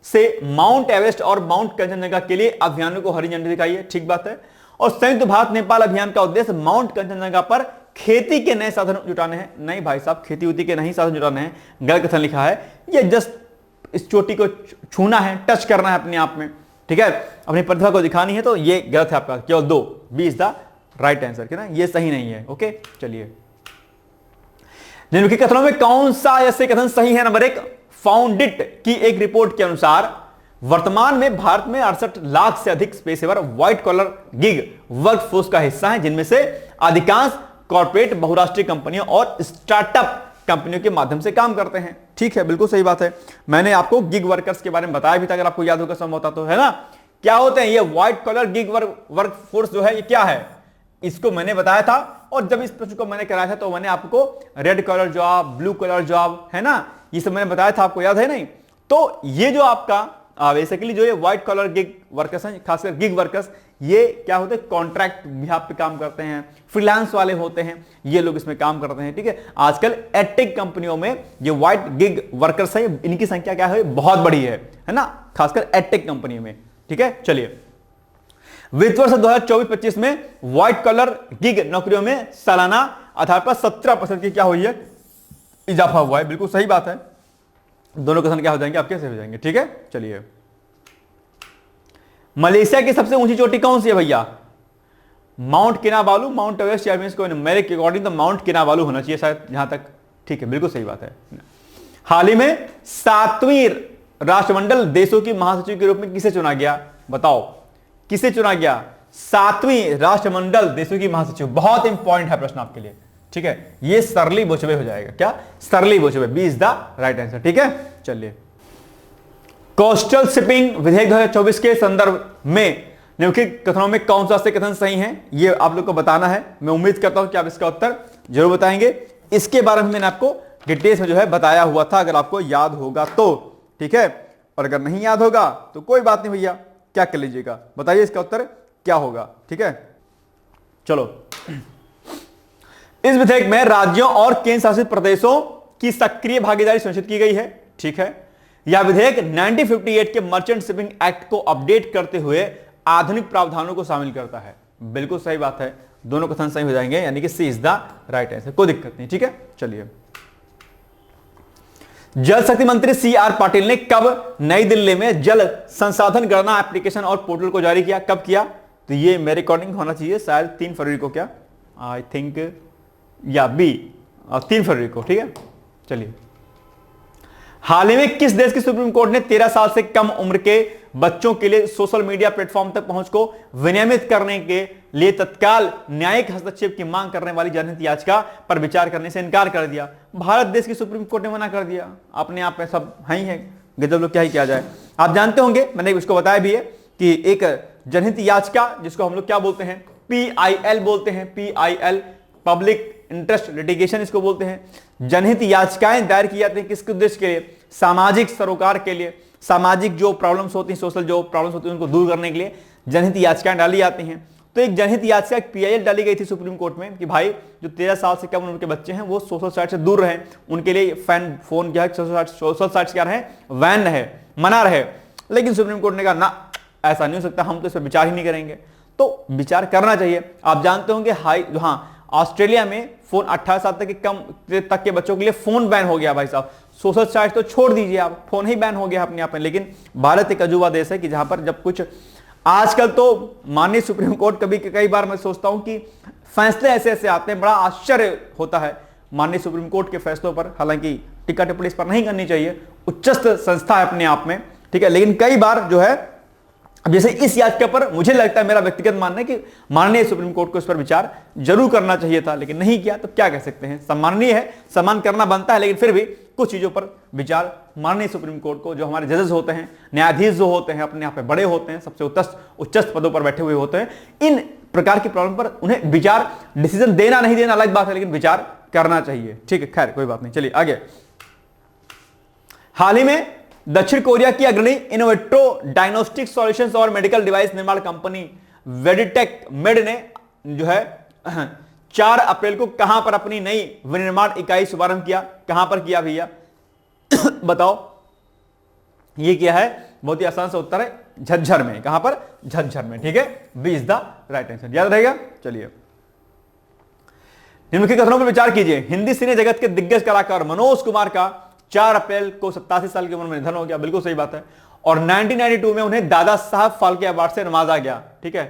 से माउंट एवरेस्ट और माउंट कंचनजंगा के लिए अभियानों को हरी झंडी दिखाई है, ठीक बात है। और संयुक्त भारत नेपाल अभियान का उद्देश्य माउंट कंचनजंगा पर खेती के नए साधन जुटाने हैं। नहीं भाई साहब, खेती उती के नहीं साधन जुटाने हैं, गलत कथन लिखा है। ये जस्ट इस चोटी को छूना है, टच करना है अपने आप में, ठीक है, अपनी प्रतिभा को दिखानी है, तो ये गलत है आपका, केवल 2, B is the right answer, ना, ये सही नहीं है। ओके, चलिए, निम्नलिखित कथनों में कौन सा ऐसे कथन सही है? नंबर 1, फाउंडिट की एक रिपोर्ट के अनुसार वर्तमान में भारत में 68 लाख से अधिक पेशेवर व्हाइट कॉलर गिग वर्कफोर्स का हिस्सा हैं, जिनमें से अधिकांश कॉर्पोरेट बहुराष्ट्रीय कंपनियों और स्टार्टअप कंपनियों के माध्यम से काम करते हैं। ठीक है, बिल्कुल सही बात है। मैंने आपको गिग वर्कर्स के बारे में बताया भी था, अगर आपको याद होगा, संभव होता तो, है ना। क्या होते हैं ये व्हाइट कॉलर गिग वर्कफोर्स जो है, ये क्या है, इसको मैंने बताया था। और जब इस प्रश्न को मैंने कराया था तो मैंने आपको red collar job, blue collar job, है ना, ये सब मैंने बताया था, आपको याद है नहीं? तो ये जो आपका बेसिकली जो ये व्हाइट कॉलर गिग वर्कर्स हैं, खासकर गिग वर्कर्स, ये क्या होते हैं, कॉन्ट्रैक्ट बिहाफ पे काम करते हैं, फ्रीलांस वाले होते हैं, ये लोग इसमें काम करते हैं। ठीक है, आजकल एडटेक कंपनियों में ये व्हाइट गिग वर्कर्स हैं, इनकी संख्या क्या है, बहुत बड़ी है ना, खासकर एडटेक कंपनियों में। ठीक है, चलिए, वित्त वर्ष 2024-25 में व्हाइट कॉलर गिग नौकरियों में सालाना आधार पर 17% की क्या हुई है, इजाफा हुआ है। बिल्कुल सही बात है। दोनों कथन क्या हो जाएंगे, आपके सही हो जाएंगे। ठीक है, चलिए, मलेशिया की सबसे ऊंची चोटी कौन सी है भैया? माउंट किनाबालू, माउंट एवरेस्ट, या मींस कोई, मेरे अकॉर्डिंग तो माउंट किनाबालू होना चाहिए शायद, जहां तक। ठीक है, बिल्कुल सही बात है। हाल ही में 7वीं राष्ट्रमंडल देशों की महासचिव के रूप में किसे चुना गया? बताओ, किसे चुना गया? 7वीं राष्ट्रमंडल देशों की महासचिव। बहुत इंपॉर्टेंट है प्रश्न आपके लिए। ठीक है, ये सरली बोचबे हो जाएगा। क्या? सरली बोचबे, B is the right answer. ठीक है, चलिए, कोस्टल शिपिंग विधेयक 2024 के संदर्भ में निम्नलिखित कथनों में कौन सा से कथन सही है, ये आप लोग को बताना है। मैं उम्मीद करता हूं कि आप इसका उत्तर जरूर बताएंगे। इसके बारे में मैंने आपको डिटेल्स में जो है बताया हुआ था, अगर आपको याद होगा तो। ठीक है, और अगर नहीं याद होगा तो कोई बात नहीं भैया, क्या कर लीजिएगा, बताइए इसका उत्तर क्या होगा। ठीक है, चलो, इस विधेयक में राज्यों और केंद्र शासित प्रदेशों की सक्रिय भागीदारी सुनिश्चित की गई है। ठीक है, यह विधेयक 1958 के मर्चेंट शिपिंग एक्ट को अपडेट करते हुए आधुनिक प्रावधानों को शामिल करता है। बिल्कुल सही बात है, दोनों कथन सही हो जाएंगे, यानी कि सी इज द राइट आंसर, कोई दिक्कत नहीं। ठीक है, चलिए, जल शक्ति मंत्री CR पाटिल ने कब नई दिल्ली में जल संसाधन गणना एप्लीकेशन और पोर्टल को जारी किया? कब किया? तो ये मेरे अकॉर्डिंग होना चाहिए शायद 3 फरवरी को। क्या? आई थिंक या बी 3 फरवरी को। ठीक है, चलिए, हाल ही में किस देश की सुप्रीम कोर्ट ने 13 साल से कम उम्र के बच्चों के लिए सोशल मीडिया प्लेटफॉर्म तक पहुंच को विनियमित करने के लिए तत्काल न्यायिक हस्तक्षेप की मांग करने वाली जनहित याचिका पर विचार करने से इनकार कर दिया? भारत देश की सुप्रीम कोर्ट ने मना कर दिया। अपने आप में सब है ही है, गजब लोग, क्या ही किया जाए। आप जानते होंगे, मैंने इसको बताया भी है कि एक जनहित याचिका, जिसको हम लोग क्या बोलते हैं, PIL बोलते हैं, PIL, पब्लिक इंटरेस्ट लिटिगेशन इसको बोलते हैं। जनहित याचिकाएं दायर की जाती हैं किसके उद्देश्य के लिए? सामाजिक सरोकार के लिए, सामाजिक जो प्रॉब्लम्स होती हैं, सोशल जो प्रॉब्लम्स होती हैं, उनको दूर करने के लिए जनहित याचिकाएं डाली जाती हैं। तो एक जनहित याचिका PIL डाली गई थी सुप्रीम कोर्ट में कि भाई जो 13 साल से कम उम्र के बच्चे हैं वो सोशल साइट से दूर रहें, उनके लिए फोन क्या है, सोशल साइट्स क्या रहे, वैन रहे, मना रहे। लेकिन सुप्रीम कोर्ट ने कहा ना, ऐसा नहीं हो सकता, हम तो इस पर विचार ही नहीं करेंगे। तो विचार करना चाहिए। आप जानते होंगे ऑस्ट्रेलिया में फोन 18 साल तक के बच्चों के लिए फोन बैन हो गया भाई साहब। सोशल साइट तो छोड़ दीजिए आप, फोन ही बैन हो गया अपने आप में। लेकिन भारत एक अजूबा देश है कि जहां पर जब कुछ, आजकल तो माननीय सुप्रीम कोर्ट कई बार मैं सोचता हूं कि फैसले ऐसे ऐसे आते हैं, बड़ा आश्चर्य होता है माननीय सुप्रीम कोर्ट के फैसलों पर। हालांकि टिक्का टिप्पणी इस पर नहीं करनी चाहिए, उच्चस्थ संस्था है अपने आप में। ठीक है, लेकिन कई बार जो है, अब जैसे इस याचिका पर मुझे लगता है, मेरा व्यक्तिगत मानना है कि माननीय सुप्रीम कोर्ट को इस पर विचार जरूर करना चाहिए था, लेकिन नहीं किया। तो क्या कह सकते हैं, सम्माननीय है, सम्मान करना बनता है, लेकिन फिर भी कुछ चीजों पर विचार माननीय सुप्रीम कोर्ट को, जो हमारे जजेस होते हैं, न्यायाधीश जो होते हैं, अपने आप में बड़े होते हैं, सबसे उच्चस्थ पदों पर बैठे हुए होते हैं, इन प्रकार की प्रॉब्लम पर उन्हें विचार, डिसीजन देना नहीं देना अलग बात है, लेकिन विचार करना चाहिए। ठीक है, खैर कोई बात नहीं, चलिए आगे। हाल ही में दक्षिण कोरिया की अग्रणी इनोवेट्रो डायग्नोस्टिक सॉल्यूशंस और मेडिकल डिवाइस निर्माण कंपनी वेडिटेक मेड ने जो है 4 अप्रैल को कहां पर अपनी नई विनिर्माण इकाई शुभारंभ किया? कहां पर किया भैया? बताओ, ये किया है, बहुत ही आसान सा उत्तर है, झज्जर में। कहां पर? झज्जर में। ठीक है, B is the right answer, याद रहेगा। चलिए, निम्नलिखित कथनों पर विचार कीजिए। हिंदी सिने जगत के दिग्गज कलाकार मनोज कुमार का 4 अप्रैल को 87 साल की उम्र में निधन हो गया, बिल्कुल सही बात है। और 1992 में उन्हें दादा साहब फाल्के अवार्ड से नवाजा गया। ठीक है,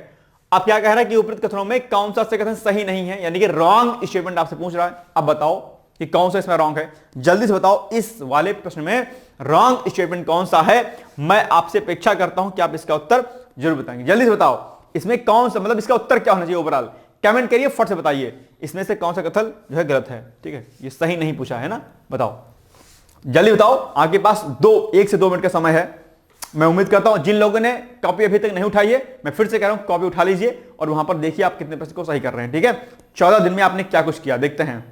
अब क्या कह रहा है कि उपरोक्त कथनों में कौन सा कथन सही नहीं है, यानी कि रॉन्ग स्टेटमेंट आपसे पूछ रहा है। अब बताओ कि कौन सा इसमें रॉन्ग है, जल्दी से बताओ इस वाले प्रश्न में रॉन्ग स्टेटमेंट कौन सा है। मैं आपसे अपेक्षा करता हूं कि आप इसका उत्तर जरूर बताएंगे। जल्दी से बताओ इसमें कौन सा, मतलब इसका उत्तर क्या होना चाहिए ओवरऑल, कमेंट करिए, फट से बताइए इसमें से कौन सा कथन जो है गलत है। ठीक है, ये सही नहीं पूछा है ना, बताओ जल्दी बताओ। आपके पास 1 से 2 मिनट का समय है। मैं उम्मीद करता हूं जिन लोगों ने कॉपी अभी तक नहीं उठाई है, मैं फिर से कह रहा हूं कॉपी उठा लीजिए और वहां पर देखिए आप कितने प्रश्न को सही कर रहे हैं। ठीक है, 14 दिन में आपने क्या कुछ किया, देखते हैं,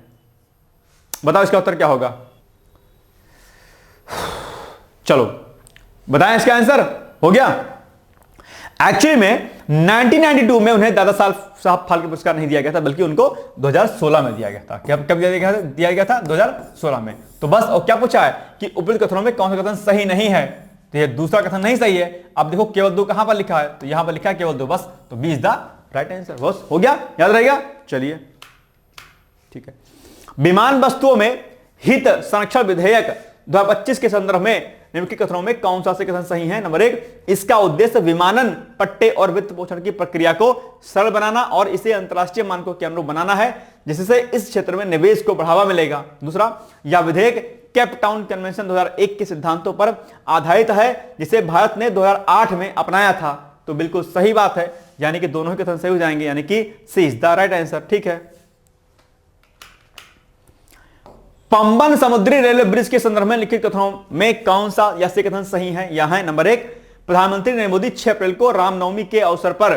बताओ इसका उत्तर क्या होगा। चलो बताएं इसका आंसर हो गया। एक्चुअली में 1992 में उन्हें दादा साहब फाल्के पुरस्कार नहीं दिया गया था, बल्कि उनको 2016 में दिया गया था। कब दिया गया था 2016 में। तो बस, और क्या पूछा है कि उपरोक्त कथनों में कौन सा कथन सही नहीं है, तो ये दूसरा कथन नहीं सही है। अब देखो केवल 2 कहां पर लिखा है, तो यहां पर लिखा है केवल 2, बस, तो B is the right answer. बस हो गया, याद रहेगा। चलिए ठीक है, विमान वस्तुओं में हित संरक्षण विधेयक 2025 के संदर्भ में निम्नलिखित कथनों में कौन सा से कथन सही है। नंबर 1, इसका उद्देश्य विमानन पट्टे और वित्त पोषण की प्रक्रिया को सरल बनाना और इसे अंतरराष्ट्रीय मानकों के अनुरूप बनाना है, जिससे इस क्षेत्र में निवेश को बढ़ावा मिलेगा। दूसरा, यह विधेयक केप टाउन कन्वेंशन 2001 के सिद्धांतों पर आधारित है, जिसे भारत ने 2008 में अपनाया था। तो बिल्कुल सही बात है, यानी कि दोनों ही कथन सही हो जाएंगे, यानी कि सी इज द राइट आंसर। ठीक है, पंबन समुद्री रेलवे ब्रिज के संदर्भ में लिखित कथनों में कौन सा या से कथन सही है। यहां है नंबर 1, प्रधानमंत्री नरेंद्र मोदी 6 अप्रैल को रामनवमी के अवसर पर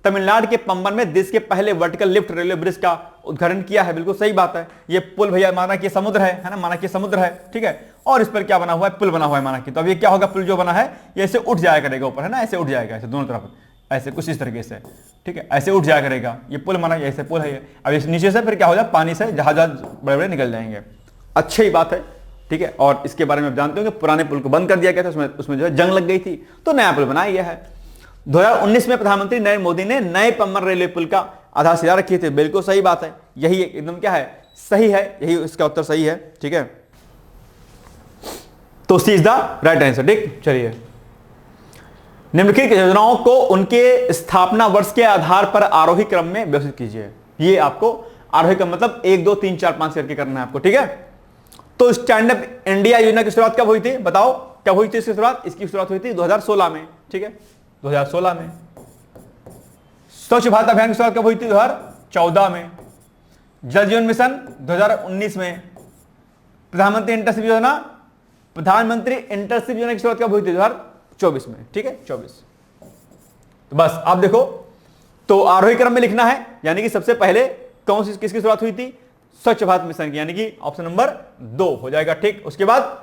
तमिलनाडु के पंबन में देश के पहले वर्टिकल लिफ्ट रेलवे ब्रिज का उद्घाटन किया है, बिल्कुल सही बात है। ये पुल भैया माना कि समुद्र है ना, माना कि समुद्र है। ठीक है, और इस पर क्या बना हुआ है, पुल बना हुआ है माना कि। तो अब ये क्या होगा, पुल जो बना है ये ऐसे उठ जाया करेगा ऊपर, है ना, ऐसे उठ जाएगा, ऐसे दोनों तरफ, ऐसे कुछ इस तरीके से। ठीक है, ऐसे उठ जाया करेगा, ये पुल माना, ऐसे पुल है ये। अब इस नीचे से फिर क्या हो जाए, पानी से जहाज बड़े बड़े निकल जाएंगे। अच्छी ही बात है। ठीक है, और इसके बारे में आप जानते हो कि पुराने पुल को बंद कर दिया गया था, उसमें जो है जंग लग गई थी, तो नया पुल बनाया गया है। 2019 में प्रधानमंत्री नरेंद्र मोदी ने नए पंबन रेलवे पुल का आधारशिला रखी थी, बिल्कुल सही बात है। यही एकदम क्या है, सही है, यही इसका उत्तर सही है। ठीक है, तो सी इज द राइट आंसर। ठीक, चलिए, निम्नलिखित योजनाओं को उनके स्थापना वर्ष के आधार पर आरोही क्रम में व्यवस्थित कीजिए। ये आपको आरोही क्रम मतलब 1 2 3 4 5 करके करना है आपको। ठीक है, तो स्टैंड अप इंडिया योजना की शुरुआत कब हुई थी, बताओ कब हुई थी इसकी शुरुआत। इसकी शुरुआत हुई थी 2016 में। ठीक है, 2016 में। स्वच्छ भारत अभियान की शुरुआत कब हुई थी, 2014 में। जल जीवन मिशन 2019 में। प्रधानमंत्री इंटर्नशिप योजना की शुरुआत कब हुई थी, 2024 में। ठीक है, 24। तो बस आप देखो, तो आरोही क्रम में लिखना है, यानी कि सबसे पहले कौन सी किसकी शुरुआत हुई थी, स्वच्छ भारत मिशन की, यानी कि ऑप्शन नंबर 2 हो जाएगा। ठीक, उसके बाद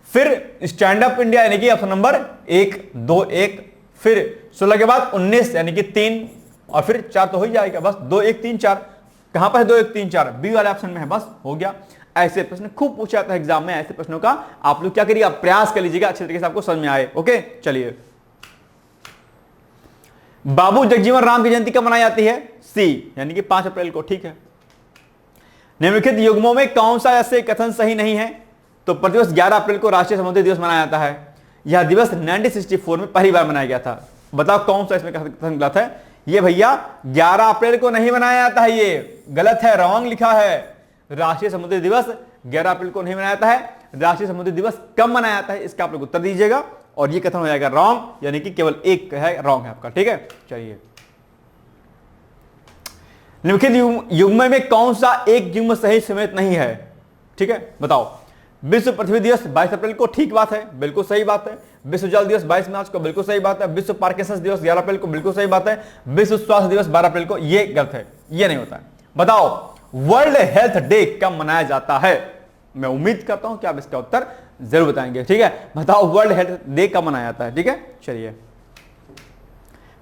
फिर स्टैंड अप इंडिया, यानी कि ऑप्शन नंबर 1 2 1, फिर 16 के बाद 19 यानी कि 3, और फिर 4 तो हो ही जाएगा। बस 2 1 3 4, कहां पर है 2 1 3 4, बी वाले ऑप्शन में है, बस हो गया। ऐसे प्रश्न खूब पूछा जाता है एग्जाम में, ऐसे प्रश्नों का आप लोग क्या करिएगा, प्रयास कर लीजिएगा अच्छे तरीके से आपको समझ में आए। ओके, चलिए, बाबू जगजीवन राम की जयंती कब मनाई जाती है, सी यानी कि 5 अप्रैल को। ठीक है, निम्नलिखित युग्मों में कौन सा ऐसे कथन सही नहीं है, तो प्रतिवर्ष 11 अप्रैल को राष्ट्रीय समुद्री दिवस मनाया जाता है। यह दिवस 1964 में पहली बार मनाया गया था। बताओ कौन सा इसमें कथन गलत है। ये भैया 11 अप्रैल को नहीं मनाया जाता है, ये गलत है, रॉन्ग लिखा है। राष्ट्रीय समुद्री दिवस 11 अप्रैल को नहीं मनाया जाता है। राष्ट्रीय समुद्री दिवस कब मनाया जाता है, इसका आप लोग उत्तर दीजिएगा, और ये कथन हो जाएगा रॉन्ग, यानी कि केवल एक है रॉन्ग है आपका। ठीक है, चलिए, निम्नलिखित युग्म में कौन सा एक युग्म सही समेत नहीं है। ठीक है, बताओ। विश्व पृथ्वी दिवस 22 अप्रैल को, ठीक बात है, बिल्कुल सही बात है। विश्व जल दिवस 22 मार्च को, बिल्कुल सही बात है। विश्व पार्किंसंस दिवस 11 अप्रैल को, बिल्कुल सही बात है। विश्व स्वास्थ्य दिवस 12 अप्रैल को, ये गलत है, ये नहीं होता है। बताओ वर्ल्ड हेल्थ डे कब मनाया जाता है। मैं उम्मीद करता हूं कि आप इसका उत्तर जरूर बताएंगे। ठीक है, बताओ वर्ल्ड हेल्थ डे कब मनाया जाता है। ठीक है, चलिए,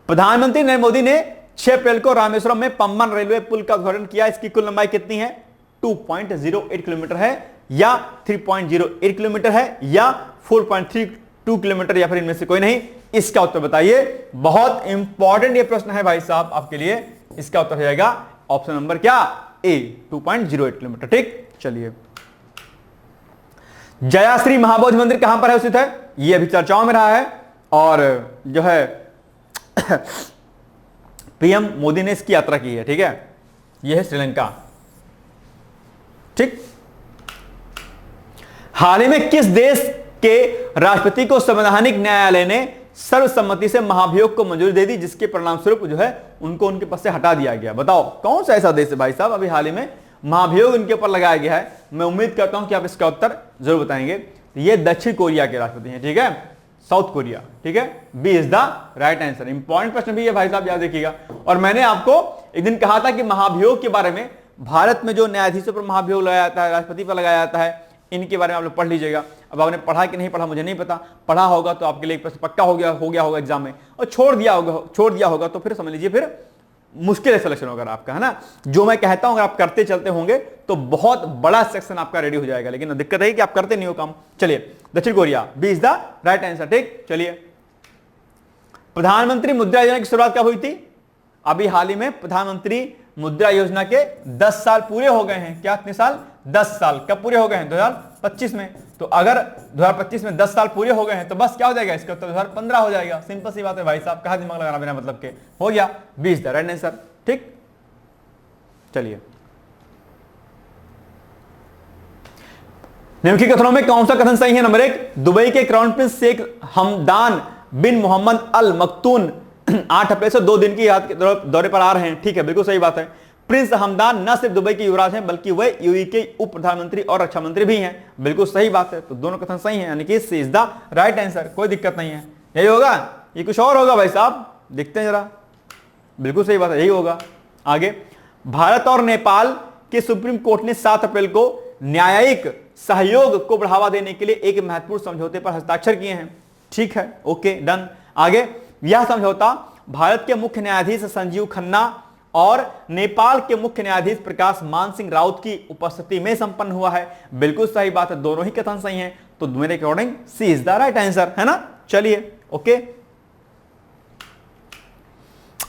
प्रधानमंत्री नरेंद्र मोदी ने 6 अप्रैल को रामेश्वरम में पंबन रेलवे पुल का उद्घाटन किया। इसकी कुल लंबाई कितनी है, 2.08 किलोमीटर है, या 3.08 किलोमीटर है, या 4.32 किलोमीटर, या फिर इनमें से कोई नहीं। इसका उत्तर बताइए। बहुत इंपॉर्टेंट ये प्रश्न है भाई साहब आपके लिए। इसका उत्तर हो जाएगा ऑप्शन नंबर क्या, ए 2.08 किलोमीटर। ठीक, चलिए जयाश्री महाबोधि मंदिर कहां पर है स्थित है, ये अभी चर्चाओं में रहा है और जो है पीएम मोदी ने इसकी यात्रा की है। ठीक है, यह है श्रीलंका। ठीक, हाल ही में किस देश के राष्ट्रपति को संवैधानिक न्यायालय ने सर्वसम्मति से महाभियोग को मंजूरी दे दी, जिसके परिणाम स्वरूप जो है उनको उनके पद से हटा दिया गया। बताओ कौन सा ऐसा देश है भाई साहब, अभी हाल ही में महाभियोग उनके ऊपर लगाया गया है। मैं उम्मीद करता हूं कि आप इसका उत्तर जरूर बताएंगे। ये दक्षिण कोरिया के राष्ट्रपति हैं। ठीक है, साउथ कोरिया। ठीक है, B is the right answer. Important प्रश्न भी है भाई साहब, याद रखिएगा। और मैंने आपको एक दिन कहा था कि महाभियोग के बारे में, भारत में जो न्यायाधीशों पर महाभियोग लगाया जाता है, राष्ट्रपति पर लगाया जाता है, इनके बारे में आप लोग पढ़ लीजिएगा। अब आपने पढ़ा कि नहीं पढ़ा मुझे नहीं पता, पढ़ा होगा तो आपके लिए एक प्रश्न पक्का हो गया होगा एग्जाम में, और छोड़ दिया होगा तो फिर समझ लीजिए फिर मुश्किल सिलेक्शन होगा आपका, है ना। जो मैं कहता हूं अगर आप करते चलते होंगे तो बहुत बड़ा सेक्शन आपका रेडी हो जाएगा, लेकिन दिक्कत है कि आप करते नहीं हो काम। चलिए, दक्षिण Korea, B is the right answer. ठीक, चलिए प्रधानमंत्री मुद्रा योजना की शुरुआत कब हुई थी? अभी हाल ही में प्रधानमंत्री मुद्रा योजना के 10 साल पूरे हो गए हैं। क्या कितने साल? 10 साल। कब पूरे हो गए हैं? 2025 में। तो अगर 2025 में 10 साल पूरे हो गए हैं तो बस क्या हो जाएगा, इसका उत्तर 2015 हो जाएगा। सिंपल सी बात है भाई साहब, कहां दिमाग लगाना बिना मतलब के, हो गया 20 द राइट आंसर। ठीक, चलिए निम्नलिखित कथनों में कौन सा कथन सही है? नंबर 1, दुबई के क्राउन प्रिंस शेख हमदान बिन मोहम्मद अल मक्तून 8 अप्रैल से 2 दिन की याद दौरे पर आ रहे हैं। ठीक है, बिल्कुल सही बात है। प्रिंस हमदान न सिर्फ दुबई के युवराज हैं बल्कि वे यूएई के उप प्रधानमंत्री और रक्षा मंत्री भी हैं। बिल्कुल सही बात है, तो दोनों कथन सही हैं, यानी कि सी इज द राइट आंसर। कोई दिक्कत नहीं है। यही होगा, ये कुछ और होगा भाई साहब, देखते हैं जरा। बिल्कुल सही बात है, यही होगा। आगे, भारत और नेपाल के सुप्रीम कोर्ट ने 7 अप्रैल को न्यायिक सहयोग को बढ़ावा देने के लिए एक महत्वपूर्ण समझौते पर हस्ताक्षर किए हैं। ठीक है, ओके, डन। आगे, यह समझौता भारत के मुख्य न्यायाधीश संजीव खन्ना और नेपाल के मुख्य न्यायाधीश प्रकाश मान सिंह राउत की उपस्थिति में संपन्न हुआ है। बिल्कुल सही बात है, दोनों ही कथन सही हैं, तो मेरे according C is the right answer, है ना। चलिए, ओके।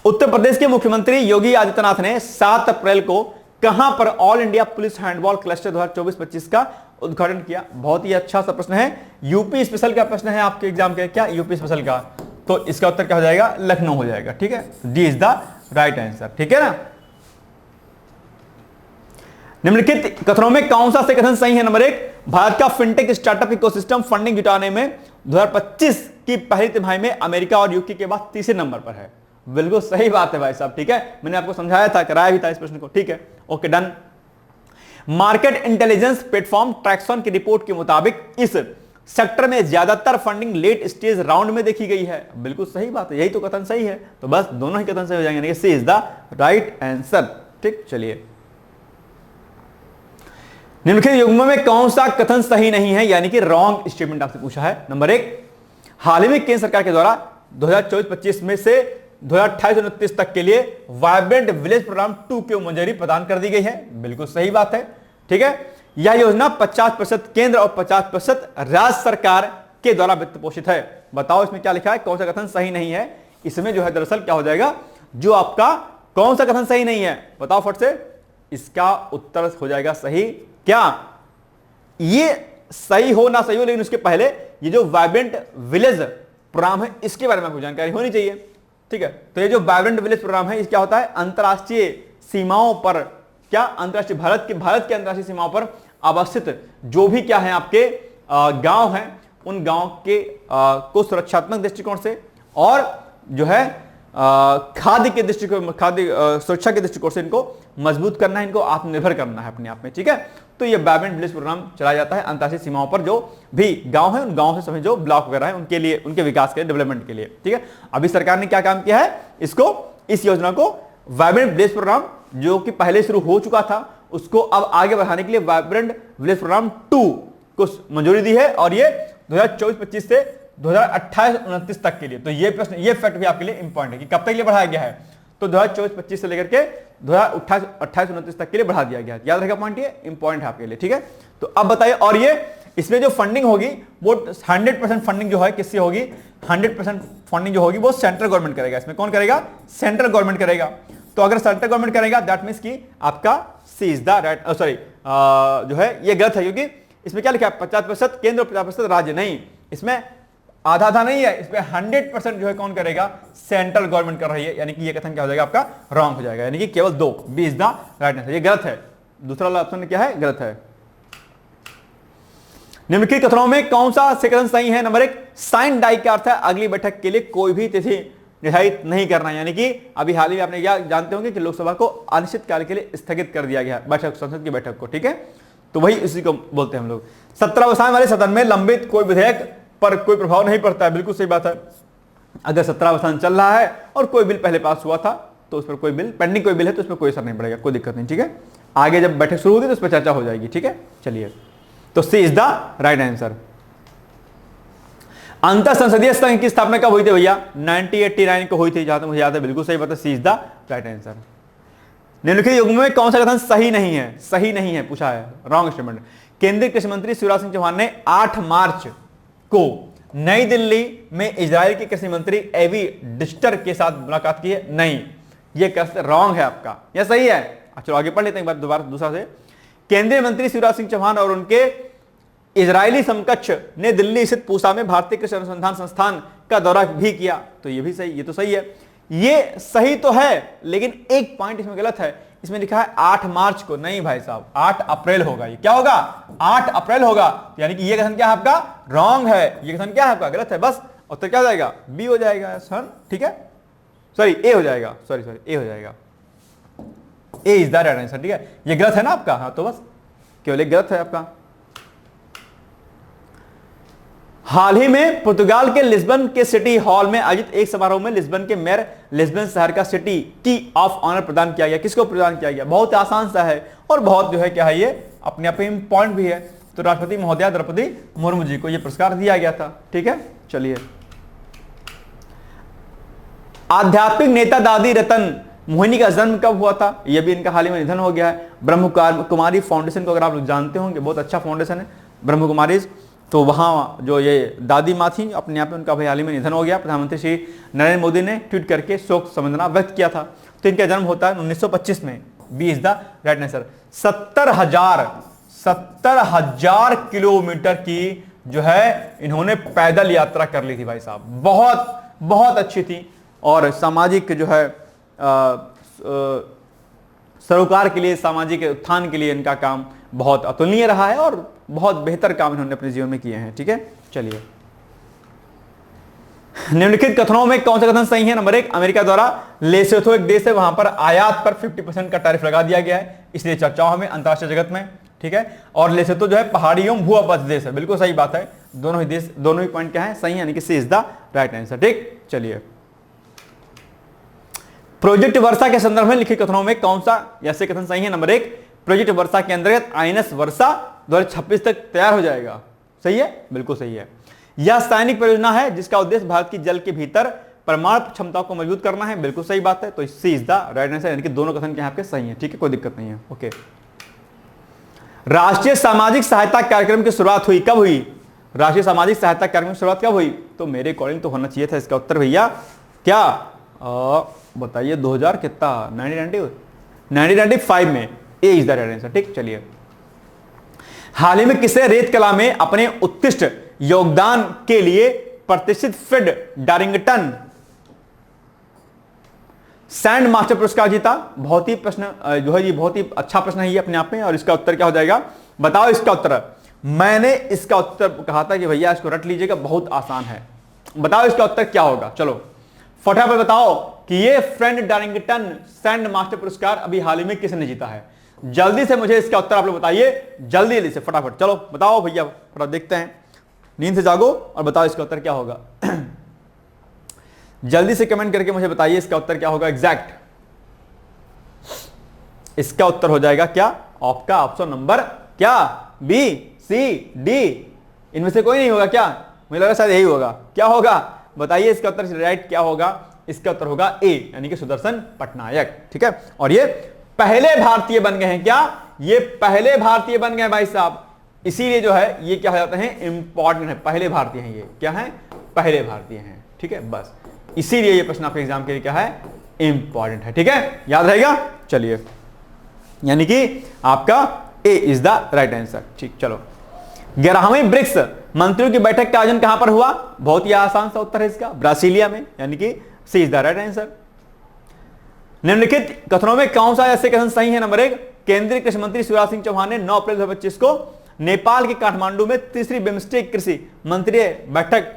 उत्तर प्रदेश के मुख्यमंत्री योगी आदित्यनाथ ने 7 अप्रैल को कहां पर all India police handball cluster 2024-25 का उद्घाटन किया? बहुत ही अच्छा सा प्रश्न है, यूपी स्पेशल का प्रश्न है आपके एग्जाम के। क्या यूपी स्पेशल का? तो इसका उत्तर क्या हो जाएगा? लखनऊ हो जाएगा। ठीक है, D is the right answer. ठीक है ना। निम्नलिखित कथनों में कौन सा से कथन सही है? नंबर 1, भारत का फिनटेक स्टार्टअप इकोसिस्टम फंडिंग जुटाने में 2025 की पहली तिमाही में अमेरिका और यूके के बाद तीसरे नंबर पर है। बिल्कुल सही बात है भाई साहब। ठीक है, मैंने आपको समझाया था, कराया भी था इस प्रश्न को। ठीक है, okay, done. Market intelligence platform Turkson की रिपोर्ट के मुताबिक इस सेक्टर में ज्यादातर फंडिंग लेट स्टेज राउंड में देखी गई है। बिल्कुल सही बात है, यही तो कथन सही है, तो बस दोनों ही कथन सही हो जाएंगे, सी इज द राइट आंसर। ठीक, चलिए निम्नलिखित युग्म में कौन सा कथन सही नहीं है, यानी कि रॉन्ग स्टेटमेंट आपसे पूछा है। नंबर 1, हाल ही में केंद्र सरकार के द्वारा 2024-25 में से 2028-29 तक के लिए वाइब्रेंट विलेज प्रोग्राम 2 की मंजूरी प्रदान कर दी गई है। बिल्कुल सही बात है। ठीक है, यह योजना 50% केंद्र और 50% राज्य सरकार के द्वारा वित्त पोषित है। बताओ इसमें क्या लिखा है, कौन सा कथन सही नहीं है? इसमें जो है दरअसल क्या हो जाएगा, जो आपका कौन सा कथन सही नहीं है बताओ फट से। इसका उत्तर हो जाएगा सही। क्या ये सही हो ना सही हो, लेकिन उसके पहले ये जो वाइब्रेंट विलेज प्रोग्राम है इसके बारे में आपको जानकारी होनी चाहिए। ठीक है, तो ये जो वाइब्रेंट विलेज प्रोग्राम है, क्या होता है? अंतरराष्ट्रीय सीमाओं पर, क्या अंतरराष्ट्रीय भारत के अंतरराष्ट्रीय सीमाओं पर अवस्थित जो भी क्या है आपके गांव हैं, उन गांव के को सुरक्षात्मक दृष्टिकोण से और जो है खाद्य के दृष्टिकोण, खाद्य सुरक्षा के दृष्टिकोण से इनको मजबूत करना है, इनको आत्मनिर्भर करना है अपने आप में। ठीक है, तो ये वाइब्रेंट विलेज प्रोग्राम चलाया जाता है अंतरराष्ट्रीय सीमाओं पर। जो भी गांव है, उन गांव से सभी जो ब्लॉक वगैरह है उनके लिए, उनके विकास के डेवलपमेंट के लिए। ठीक है, अभी सरकार ने क्या काम किया है, इस योजना को वाइब्रेंट विलेज प्रोग्राम जो कि पहले शुरू हो चुका था, उसको अब आगे बढ़ाने के लिए वाइब्रेंट विलेज प्रोग्राम 2 को मंजूरी दी है, और ये 2024-25 से 2028-29 तक के लिए। तो ये प्रश्न, ये फैक्ट भी आपके लिए इंपॉर्टेंट है कि कब तक के लिए बढ़ाया गया है, तो 2024-25 से लेकर के 2028-29 तक के लिए बढ़ा दिया गया है। याद रखेगा पॉइंट, ये इंपॉर्टेंट है आपके लिए। ठीक है, तो अब बताइए, और ये इसमें जो फंडिंग होगी वो 100% फंडिंग जो है किससे होगी? 100% फंडिंग जो होगी वो सेंट्रल गवर्नमेंट करेगा। इसमें कौन करेगा? सेंट्रल गवर्नमेंट करेगा। तो तो अगर सेंट्रल गवर्नमेंट करेगा दैट मींस कि आपका सी इज द राइट, सॉरी जो है ये गलत है, क्योंकि इसमें क्या लिखा है 50% केंद्र और 50% राज्य, नहीं, इसमें आधा आधा नहीं है, इसमें 100% जो है कौन करेगा, सेंट्रल गवर्नमेंट कर रही है, यानी कि ये कथन क्या हो जाएगा आपका रॉन्ग हो जाएगा, यानी कि केवल 2, B is the right answer, ये गलत है, दूसरा वाला ऑप्शन क्या है, गलत है। निम्नलिखित कथनों में कौन सा कथन सही है? नंबर 1, साइन डाई का अर्थ है अगली बैठक के लिए कोई भी तिथि निर्धारित नहीं करना, यानी कि अभी हाल ही में आपने क्या जानते होंगे कि लोकसभा को अनिश्चित काल के लिए स्थगित कर दिया गया बैठक, संसद की बैठक को, ठीक है, तो वही इसी को बोलते हैं हम लोग। सत्रावसान वाले सदन में लंबित कोई विधेयक पर कोई प्रभाव नहीं पड़ता है, बिल्कुल सही बात है। अगर सत्रावसान चल रहा है और कोई बिल पहले पास हुआ था तो उस पर कोई बिल पेंडिंग कोई बिल है तो उसमें कोई असर नहीं पड़ेगा, कोई दिक्कत नहीं, ठीक है। आगे जब बैठक शुरू होगी तो उस पर चर्चा हो जाएगी, ठीक है। चलिए, तो सी इज द राइट आंसर। अंतर संसदीय संघ की स्थापना कब हुई थी भैया? 1989 को हुई थी, जहां तक मुझे याद है, बिल्कुल सही बात है, सी इज द राइट आंसर। निम्नलिखित युग्म में कौन सा कथन सही नहीं है? सही नहीं है पूछा है, रॉन्ग स्टेटमेंट। केंद्रीय कृषि मंत्री शिवराज सिंह चौहान ने 8 मार्च को नई दिल्ली में इजराइल के कृषि मंत्री एवी डिस्टर के साथ मुलाकात की है? नहीं, यह कथन रॉन्ग है आपका, यह सही है। चलो आगे पढ़ लेते हैं एक बार दोबारा दूसरा से। केंद्रीय मंत्री शिवराज सिंह चौहान और उनके इजरायली समकक्ष ने दिल्ली स्थित पूसा में भारतीय कृषि अनुसंधान संस्थान का दौरा भी किया, तो ये भी सही, ये तो सही है, ये सही तो है, लेकिन एक पॉइंट इसमें गलत है, इसमें लिखा है 8 मार्च को, नहीं भाई साहब, 8 अप्रैल होगा, ये क्या होगा, 8 अप्रैल होगा, यानी कि ये कथन क्या है आपका, रॉन्ग है, ये कथन क्या है आपका, गलत है, बस उत्तर क्या हो जाएगा, बी हो जाएगा सर, ठीक है, सॉरी ए हो जाएगा, सॉरी ए हो जाएगा, ए इज द राइट आंसर, ठीक है, ये गलत है ना आपका, हाँ तो बस केवल एक गलत है आपका। हाल ही में पुर्तगाल के लिस्बन के सिटी हॉल में आयोजित एक समारोह में लिस्बन के मेयर लिस्बन शहर का सिटी की ऑफ ऑनर प्रदान किया गया, किसको प्रदान किया गया? बहुत आसान सा है और बहुत जो है क्या है, ये अपने आप में पॉइंट भी है, तो राष्ट्रपति महोदया द्रौपदी मुर्मू जी को यह पुरस्कार दिया गया था, ठीक है। चलिए, आध्यात्मिक नेता दादी रतन मोहिनी का जन्म कब हुआ था? यह भी इनका हाल ही में निधन हो गया है। ब्रह्म कुमारी फाउंडेशन को अगर आप लोग जानते होंगे, बहुत अच्छा फाउंडेशन है ब्रह्म कुमारी, तो वहां जो ये दादी माँ थी, अपने आप में उनका भाई हाल ही में निधन हो गया। प्रधानमंत्री श्री नरेंद्र मोदी ने ट्वीट करके शोक संवेदना व्यक्त किया था, तो इनका जन्म होता है 1925 में, B is the right answer. 70,000 kilometre की जो है इन्होंने पैदल यात्रा कर ली थी भाई साहब, बहुत बहुत अच्छी थी, और सामाजिक जो है सरोकार के लिए, सामाजिक उत्थान के लिए इनका काम बहुत अतुलनीय रहा है और बहुत बेहतर काम इन्होंने अपने जीवन में किए हैं, ठीक है। चलिए, निम्नलिखित कथनों में कौन सा कथन सही है? नंबर 1, अमेरिका द्वारा लेसोथो एक देश है, वहां पर आयात पर 50% का टैरिफ लगा दिया गया है, इसलिए चर्चाओं में अंतरराष्ट्रीय जगत में, ठीक है। और लेसोथो जो है पहाड़ी एवं भू आबाद देश है, बिल्कुल सही बात है, दोनों ही देश, दोनों ही पॉइंट क्या है, सही है, यानी कि सी इज द राइट आंसर, ठीक। चलिए, प्रोजेक्ट वर्षा के संदर्भ में लिखित कथनों में कौन सा ऐसे कथन सही है? नंबर 1, प्रोजेक्ट वर्षा के अंतर्गत आईएनएस वर्षा 2026 तक तैयार हो जाएगा, सही है, बिल्कुल सही है। यह सैनिक परियोजना है जिसका उद्देश्य भारत की जल के भीतर परमाणु क्षमता को मजबूत करना है, बिल्कुल सही बात है, तो सी इज द राइट आंसर, यानी कि दोनों कथन के आपके सही है, ठीक है, कोई दिक्कत नहीं है, ओके। राष्ट्रीय सामाजिक सहायता कार्यक्रम की शुरुआत हुई, कब हुई? राष्ट्रीय सामाजिक सहायता कार्यक्रम की शुरुआत कब हुई? तो मेरे अकॉर्डिंग तो होना चाहिए था इसका उत्तर भैया, क्या बताइए, 2000 कितना, 1995 में, ए इज द राइट आंसर, ठीक। चलिए, हाल ही में किसे रेत कला में अपने उत्कृष्ट योगदान के लिए प्रतिष्ठित फ्रेड डारिंगटन सैंड मास्टर पुरस्कार जीता? बहुत ही प्रश्न जो है, ये बहुत ही अच्छा प्रश्न है ये अपने आप में, और इसका उत्तर क्या हो जाएगा, बताओ इसका उत्तर। मैंने इसका उत्तर कहा था कि भैया इसको रट लीजिएगा, बहुत आसान है, बताओ इसका उत्तर क्या होगा, चलो फटाफट बताओ कि ये फ्रेड डारिंगटन सैंड मास्टर पुरस्कार अभी हाल ही में किसने जीता है? जल्दी से मुझे इसका उत्तर आप लोग बताइए, जल्दी से फटाफट, चलो बताओ भैया, फटाफट देखते हैं, नींद से जागो और बताओ इसका उत्तर क्या होगा। जल्दी से कमेंट करके मुझे बताइए इसका उत्तर क्या होगा एग्जैक्ट। इसका उत्तर हो जाएगा क्या? आपका ऑप्शन नंबर क्या, बी, सी, डी, इनमें से कोई नहीं होगा क्या? मुझे लगा शायद यही होगा, क्या होगा बताइए इसका उत्तर राइट क्या होगा? इसका उत्तर होगा ए, यानी कि सुदर्शन पटनायक, ठीक है। और ये पहले भारतीय बन गए हैं, क्या ये पहले भारतीय बन गए भाई साहब, इसीलिए जो है ये क्या हो जाते हैं, इंपॉर्टेंट है, पहले भारतीय हैं, ये क्या है, पहले भारतीय हैं, ठीक है, बस इसीलिए ये प्रश्न आपके एग्जाम के लिए क्या है, इंपॉर्टेंट है, ठीक है, याद रहेगा। चलिए, यानी कि आपका ए इज द राइट आंसर। ठीक, चलो 11वीं ब्रिक्स मंत्रियों की बैठक का आयोजन कहां पर हुआ? बहुत ही आसान सा उत्तर है इसका, ब्रासीलिया में, यानी कि सी इज द राइट आंसर। निम्नलिखित कथनों में कौन सा ऐसे कथन सही है? नंबर 1, केंद्रीय कृषि मंत्री शिवराज सिंह चौहान ने 9 अप्रैल 2025 को नेपाल के काठमांडू में तीसरी बिम्स्टेक कृषि मंत्रियों बैठक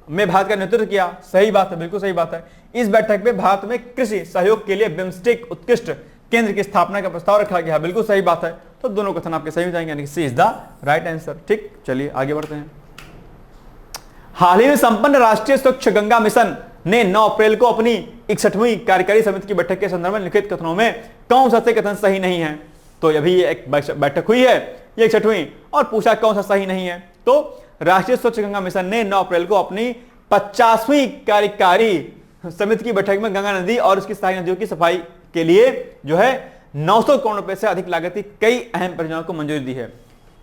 में भारत का नेतृत्व किया। सही बात है, बिल्कुल सही बात है। इस बैठक में भारत में कृषि सहयोग के लिए बिम्स्टेक उत्कृष्ट केंद्र की स्थापना का प्रस्ताव रखा गया। बिल्कुल सही बात है, तो दोनों कथन आपके सही हो जाएंगे, यानी सी इज द राइट आंसर। ठीक, चलिए आगे बढ़ते हैं। हाल ही में संपन्न राष्ट्रीय स्वच्छ गंगा मिशन ने 9 अप्रैल को अपनी 61वीं कार्यकारी समिति की बैठक के संदर्भ में लिखित कथनों में कौन सा कथन सही नहीं है? तो अभी एक बैठक हुई है, ये 61वीं, और पूछा कौन सा सही नहीं है। तो राष्ट्रीय स्वच्छ गंगा मिशन ने 9 अप्रैल को अपनी 50वीं कार्यकारी समिति की बैठक में गंगा नदी और उसकी सहायक नदियों की सफाई के लिए जो है 900 करोड़ रुपए से अधिक लागत की कई अहम परियोजनाओं को मंजूरी दी है।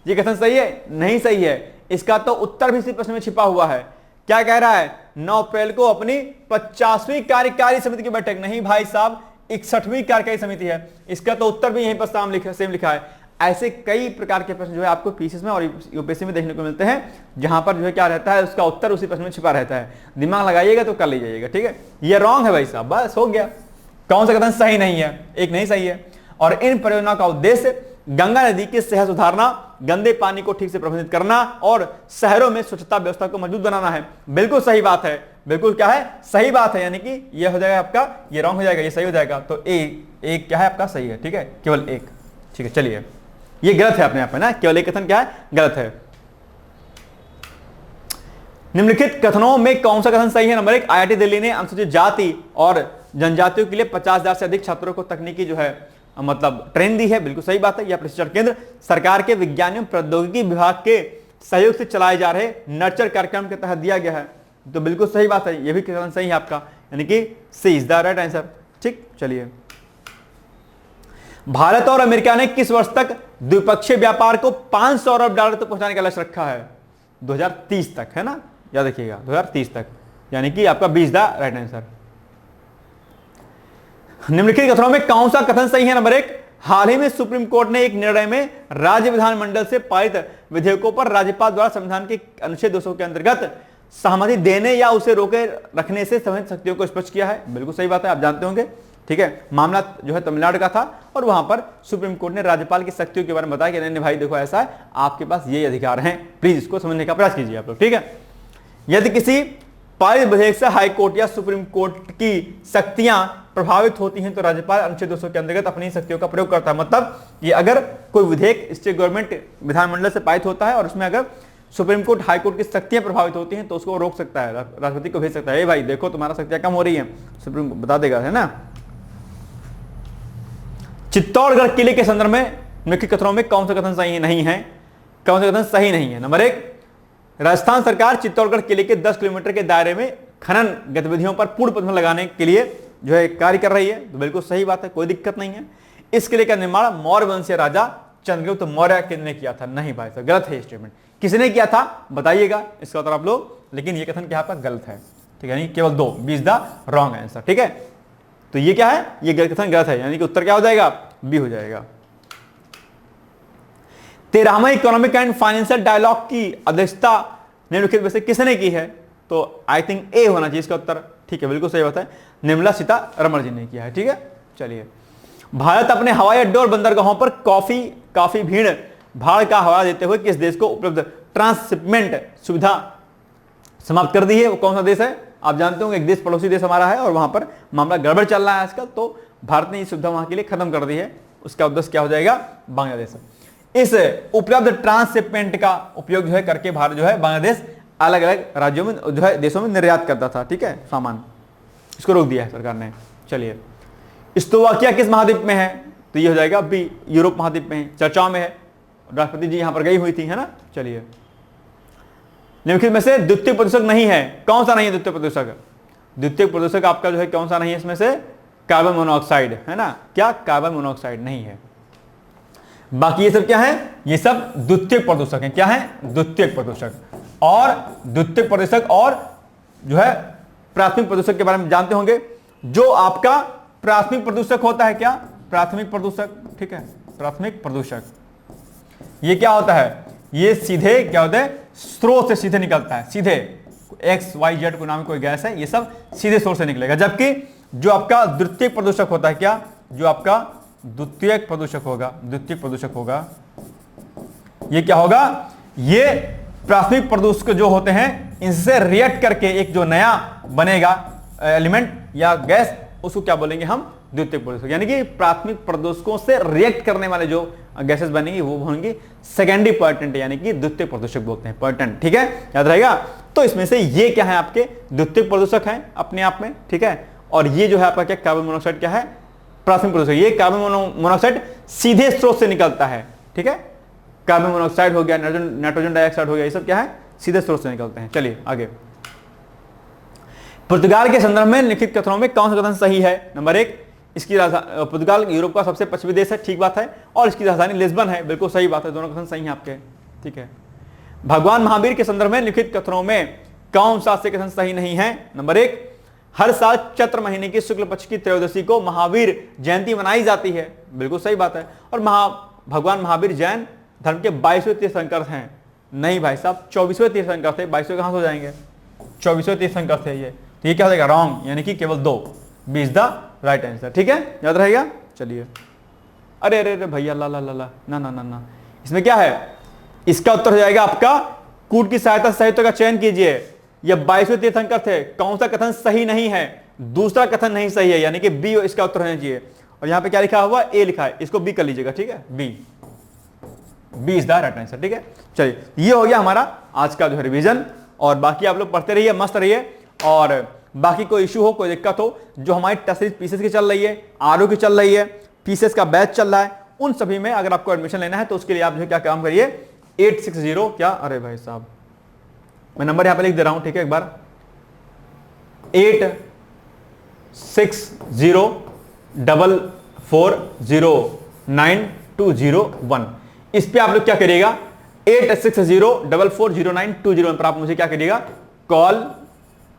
ये कथन सही है? नहीं सही है। इसका तो उत्तर भी इसी प्रश्न में छिपा हुआ है। क्या कह रहा है? 9 अप्रैल को अपनी 50वीं कार्यकारी समिति की बैठक, नहीं भाई साहब, 61वीं कार्यकारी समिति है। इसका तो उत्तर भी यहीं पर सेम लिखा है। ऐसे कई प्रकार के प्रश्न जो है आपको पीसीएस में और यूपीएससी में देखने को मिलते हैं, जहां पर जो है क्या रहता है, उसका उत्तर उसी प्रश्न में छिपा रहता है। दिमाग लगाइएगा तो कर लीजिएगा, ठीक है। ये रॉन्ग है भाई साहब, बस हो गया। कौन सा कथन सही नहीं है? एक नहीं सही है। और इन परियोजनाओं का उद्देश्य गंगा नदी की सेहत सुधारना, गंदे पानी को ठीक से प्रबंधित करना और शहरों में स्वच्छता व्यवस्था को मजबूत बनाना है। बिल्कुल सही बात है, बिल्कुल क्या है, सही बात है। यानी कि ये हो जाएगा आपका, ये रॉन्ग हो जाएगा, ये सही हो जाएगा। तो एक क्या है आपका सही है, ठीक है, केवल एक। ठीक है, चलिए, ये गलत है अपने आप में ना, केवल एक कथन क्या है, गलत है। निम्नलिखित कथनों में कौन सा कथन सही है? नंबर 1, आईआईटी दिल्ली ने अनुसूचित जाति और जनजातियों के लिए 50,000 से अधिक छात्रों को तकनीकी जो है मतलब ट्रेन दी है। बिल्कुल सही बात है। यह प्रशिक्षण केंद्र सरकार के विज्ञान एवं प्रौद्योगिकी विभाग के सहयोग से चलाए जा रहे नर्चर कार्यक्रम के तहत दिया गया है। तो बिल्कुल सही बात है, यह भी कथन सही है आपका, यानी कि सी इज द राइट आंसर। ठीक, चलिए, भारत और अमेरिका ने किस वर्ष तक द्विपक्षीय व्यापार को 500 अरब डॉलर तक पहुंचाने का लक्ष्य रखा है? 2030 तक, है ना, याद रखिएगा, 2030 तक, यानी कि आपका 20 द राइट आंसर। निम्नलिखित कथनों में कौन सा कथन सही है? नंबर 1, हाल ही में सुप्रीम कोर्ट ने एक निर्णय में राज्य विधानमंडल से पारित विधेयकों पर राज्यपाल द्वारा संविधान के अनुच्छेद 200 के अंतर्गत सहमति देने या उसे रोके रखने से संबंधित शक्तियों को स्पष्ट किया है। बिल्कुल सही बात है, आप जानते होंगे। ठीक है, मामला जो है तमिलनाडु का था और वहां पर सुप्रीम कोर्ट ने राज्यपाल की शक्तियों के बारे में बताया कि नहीं भाई देखो ऐसा है, आपके पास ये अधिकार हैं, प्लीज इसको समझने का प्रयास कीजिए आप लोग। ठीक है, यदि किसी पारित विधेयक से हाई कोर्ट या सुप्रीम कोर्ट की शक्तियां प्रभावित होती हैं तो राज्यपाल अनुच्छेद 200 के अंतर्गत अपनी शक्तियों का प्रयोग करता है। मतलब ये अगर कोई विधेयक स्टेट गवर्नमेंट विधानमंडल से पारित होता है और उसमें अगर सुप्रीम कोर्ट हाई कोर्ट की शक्तियां प्रभावित होती हैं तो उसको रोक सकता है, राष्ट्रपति को भेज सकता है, भाई देखो तुम्हारा शक्तियां कम हो रही है, सुप्रीम कोर्ट बता देगा, है ना। चित्तौड़गढ़ किले के संदर्भ में निम्नलिखित कथनों में कौन सा कथन सही नहीं है? कौन सा कथन सही नहीं है? नंबर 1, राजस्थान सरकार चित्तौड़गढ़ किले के 10 किलोमीटर के दायरे में खनन गतिविधियों पर पूर्ण प्रतिबंध लगाने के लिए जो है कार्य कर रही है। तो बिल्कुल सही बात है, कोई दिक्कत नहीं है। इस किले का निर्माण मौर्य वंशीय राजा चंद्रगुप्त मौर्य ने किया था। नहीं भाई साहब, गलत है स्टेटमेंट। किसने किया था बताइएगा इसका उत्तर आप लोग, लेकिन ये कथन क्या आपका गलत है। ठीक है, यानी केवल 2, 20 द रॉन्ग आंसर। ठीक है, तो ये क्या है, ये कथन गलत है, यानी कि उत्तर क्या हो जाएगा, बी हो जाएगा। 13वां इकोनॉमिक एंड फाइनेंशियल डायलॉग की अध्यक्षता निम्नलिखित में से किसने की है? तो आई थिंक ए होना चाहिए इसका उत्तर। ठीक है, बिल्कुल सही बात है, निर्मला सीतारमण जी ने किया है। ठीक है, चलिए, भारत अपने हवाई अड्डों और बंदरगाहों पर काफी भीड़ भाड़ का हवाला देते हुए किस देश को उपलब्ध ट्रांसशिपमेंट सुविधा समाप्त कर दी है? वो कौन सा देश है? आप जानते होंगे, एक देश पड़ोसी देश हमारा है और वहां पर मामला गड़बड़ चल रहा है आजकल, तो भारत ने ये सुविधा वहां के लिए खत्म कर दी है। उसका उद्देश्य क्या हो जाएगा? बांग्लादेश। इस उपलब्ध ट्रांसशिपमेंट का उपयोग जो है करके भारत जो है बांग्लादेश अलग अलग राज्यों में जो है देशों में निर्यात करता था। ठीक है, सामान, इसको रोक दिया है सरकार ने। चलिए, स्लोवाकिया किस महाद्वीप में है? तो ये हो जाएगा बी, यूरोप महाद्वीप में है, चर्चाओं में है, राष्ट्रपति जी यहां पर गई हुई थी, है ना। चलिए, निम्नलिखित में से द्वितीयक प्रदूषक नहीं है, कौन सा नहीं है द्वितीयक प्रदूषक? द्वितीयक प्रदूषक आपका जो है कौन सा नहीं है इसमें से? कार्बन मोनोऑक्साइड, है ना। क्या कार्बन मोनोऑक्साइड नहीं है? बाकी ये सब क्या है? ये सब द्वितीयक प्रदूषक है। क्या है? द्वितीयक प्रदूषक। और द्वितीयक प्रदूषक और जो है प्राथमिक प्रदूषक के बारे में जानते होंगे। जो आपका प्राथमिक प्रदूषक होता है क्या, प्राथमिक प्रदूषक, ठीक है, प्राथमिक प्रदूषक। ये क्या होता है, ये सीधे क्या होता है, स्रोत से सीधे निकलता है, सीधे XYZ को नाम कोई गैस है, ये सब सीधे सोर्स से निकलेगा। जबकि जो आपका द्वितीयक प्रदूषक होता है क्या, जो आपका द्वितीयक प्रदूषक होगा, द्वितीयक प्रदूषक होगा, ये क्या होगा, ये प्राथमिक प्रदूषक जो होते हैं इनसे रिएक्ट करके एक जो नया बनेगा एलिमेंट या गैस, उसको क्या बोलेंगे हम, द्वितीयक प्रदूषक। यानी कि प्राथमिक प्रदूषकों से रिएक्ट करने वाले जो गैसेस बनेंगी वो होंगी सेकेंडरी पॉइंटेंट, यानी कि द्वितीयक प्रदूषक बोलते हैं, पॉइंटेंट, ठीक है, याद रहेगा। तो इसमें से ये क्या है, आपके द्वितीयक प्रदूषक हैं अपने आप में, ठीक है। और ये जो है आपका क्या, कार्बन मोनोऑक्साइड क्या है, प्राथमिक प्रदूषक। ये कार्बन मोनोऑक्साइड सीधे स्रोत से निकलता है, ठीक है, कार्बन मोनोऑक्साइड हो गया, नाइट्रोजन डाइऑक्साइड हो गया, ये सब क्या है, सीधे स्रोत से निकलते हैं। चलिए आगे, पुर्तगाल के संदर्भ में लिखित कथनों में कौन सा कथन सही है। नंबर 1, इसकी राजधानी, पुर्तगाल यूरोप का सबसे पश्चिमी देश है, ठीक बात है, और इसकी राजधानी लिस्बन है, बिल्कुल सही बात है, दोनों कथन सही हैं आपके, ठीक है। भगवान महावीर के संदर्भ में लिखित कथनों में कौन सा से कथन सही नहीं है। नंबर 1, हर साल चैत्र महीने की शुक्ल पक्ष की त्रयोदशी को महावीर जयंती मनाई जाती है, बिल्कुल सही बात है। और भगवान महावीर जैन धर्म के 22वें तीर्थंकर हैं। नहीं भाई साहब, 24वें तीर्थंकर थे, 22वें कहां से हो जाएंगे, 24वें तीर्थंकर थे ये, तो ये क्या हो जाएगा, रॉन्ग, यानी कि केवल 2, B is the right answer, ठीक है, याद रहेगा। चलिए, अरे अरे अरे भैया, ला ला ला ला, ना ना ना ना, इसमें क्या है, इसका उत्तर हो जाएगा आपका, कूट की सहायता से सही का चयन कीजिए। ये 22वें तीर्थंकर थे, कौन सा कथन सही नहीं है, दूसरा कथन नहीं सही है, यानी कि बी इसका उत्तर होना चाहिए। और यहां पे क्या लिखा हुआ, ए लिखा है, इसको बी कर लीजिएगा, ठीक है, B is the right answer, ठीक है। चलिए, ये हो गया हमारा आज का जो है रिवीजन, और बाकी आप लोग पढ़ते रहिए, मस्त रहिए, और बाकी कोई इशू हो, कोई दिक्कत हो, जो हमारी टेस्ट सीरीज पीसीएस की चल रही है, आरओ की चल रही है, पीसीएस का बैच चल रहा है, उन सभी में अगर आपको एडमिशन लेना है तो उसके लिए आप जो क्या काम करिए, 860 क्या, अरे भाई साहब मैं नंबर यहां पे लिख दे रहा हूं, ठीक है, एक बार 8604409201, इस पे आप लोग क्या करिएगा, 8604409201 पर आप मुझे क्या करिएगा, कॉल,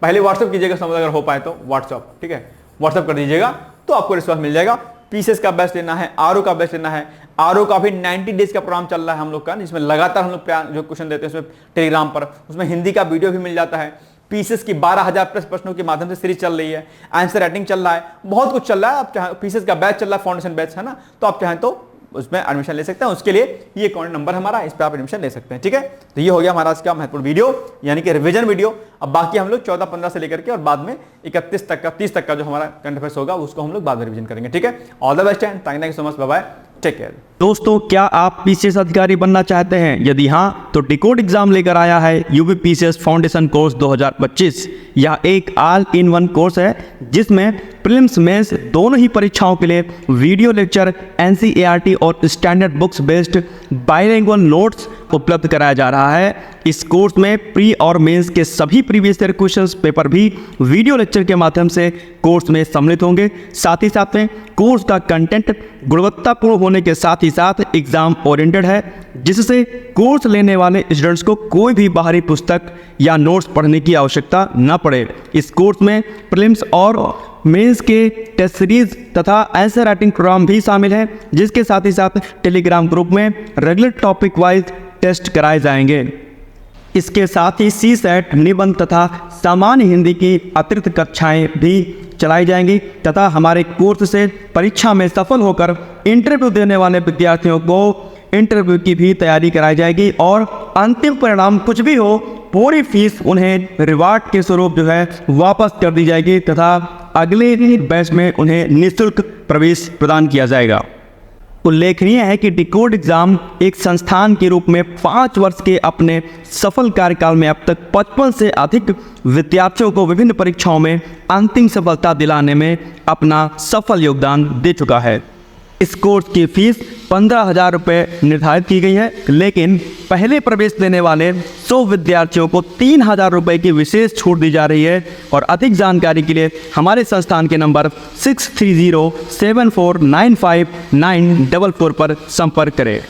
पहले व्हाट्सएप कीजिएगा, समझ अगर हो पाए तो व्हाट्सएप, ठीक है, व्हाट्सएप कर दीजिएगा तो आपको रिस्पांस मिल जाएगा। पीसीएस का बैच लेना है, आरओ का बैच लेना है, आरओ का भी 90 डेज का प्रोग्राम चल रहा है हम लोग का, जिसमें लगातार हम लोग जो क्वेश्चन देते हैं उसमें टेलीग्राम पर, उसमें हिंदी का वीडियो भी मिल जाता है। पीसीएस की 12,000 प्लस प्रश्नों के माध्यम से सीरीज चल रही है, आंसर राइटिंग चल रहा है, बहुत कुछ चल रहा है। आप चाहें, पीसीएस का बैच चल रहा है, फाउंडेशन बैच है ना, तो आप चाहें तो उसमें एडमिशन ले सकते हैं। उसके लिए ये कॉन्टैक्ट नंबर हमारा, इस पर आप एडमिशन ले सकते हैं, ठीक है। तो ये हो गया हमारा आज का महत्वपूर्ण वीडियो, यानी कि रिवीजन वीडियो। अब बाकी हम लोग 14-15 से लेकर के और बाद में 31 तक का, 30 तक का जो हमारा करंट अफेयर्स होगा उसको हम लोग बाद में रिवीजन करेंगे, ठीक है। All the best and thank you so much, bye bye, take care.
दोस्तों, क्या आप पीसीएस अधिकारी बनना चाहते हैं? यदि हाँ, तो डिकोड एग्जाम लेकर आया है यूपी पीसीएस फाउंडेशन कोर्स 2025। यह एक ऑल इन वन कोर्स है जिसमें प्रीलिम्स मेंस दोनों ही परीक्षाओं के लिए वीडियो लेक्चर, एनसीईआरटी और standard books based bilingual notes उपलब्ध कराया जा रहा है। इस कोर्स में प्री और मेंस के सभी प्रीवियस ईयर क्वेश्चंस पेपर भी वीडियो लेक्चर के माध्यम से कोर्स में सम्मिलित होंगे। साथ ही साथ में कोर्स का कंटेंट गुणवत्तापूर्ण होने के साथ ही साथ एग्जाम ओरिएंटेड है, जिससे कोर्स लेने वाले स्टूडेंट्स को कोई भी बाहरी पुस्तक या नोट्स पढ़ने की आवश्यकता न पड़े। इस कोर्स में प्रीलिम्स और मेंस के टेस्ट सीरीज तथा आंसर राइटिंग प्रोग्राम भी शामिल है, जिसके साथ ही साथ टेलीग्राम ग्रुप में रेगुलर टॉपिक वाइज टेस्ट कराए जाएंगे। इसके साथ ही सीसेट, निबंध तथा सामान्य हिंदी की अतिरिक्त कक्षाएं भी चलाई जाएंगी तथा हमारे कोर्स से परीक्षा में सफल होकर इंटरव्यू देने वाले विद्यार्थियों को इंटरव्यू की भी तैयारी कराई जाएगी और अंतिम परिणाम कुछ भी हो, पूरी फीस उन्हें रिवार्ड के स्वरूप जो है वापस कर दी जाएगी तथा अगले बैच में उन्हें निःशुल्क प्रवेश प्रदान किया जाएगा। उल्लेखनीय है कि डिकोड एग्जाम एक संस्थान के रूप में 5 वर्ष के अपने सफल कार्यकाल में अब तक 55 से अधिक विद्यार्थियों को विभिन्न परीक्षाओं में अंतिम सफलता दिलाने में अपना सफल योगदान दे चुका है। इस कोर्स की फीस 15,000 रुपये निर्धारित की गई है, लेकिन पहले प्रवेश लेने वाले 100 विद्यार्थियों को 3,000 रुपये की विशेष छूट दी जा रही है। और अधिक जानकारी के लिए हमारे संस्थान के नंबर 6307495944 पर संपर्क करें।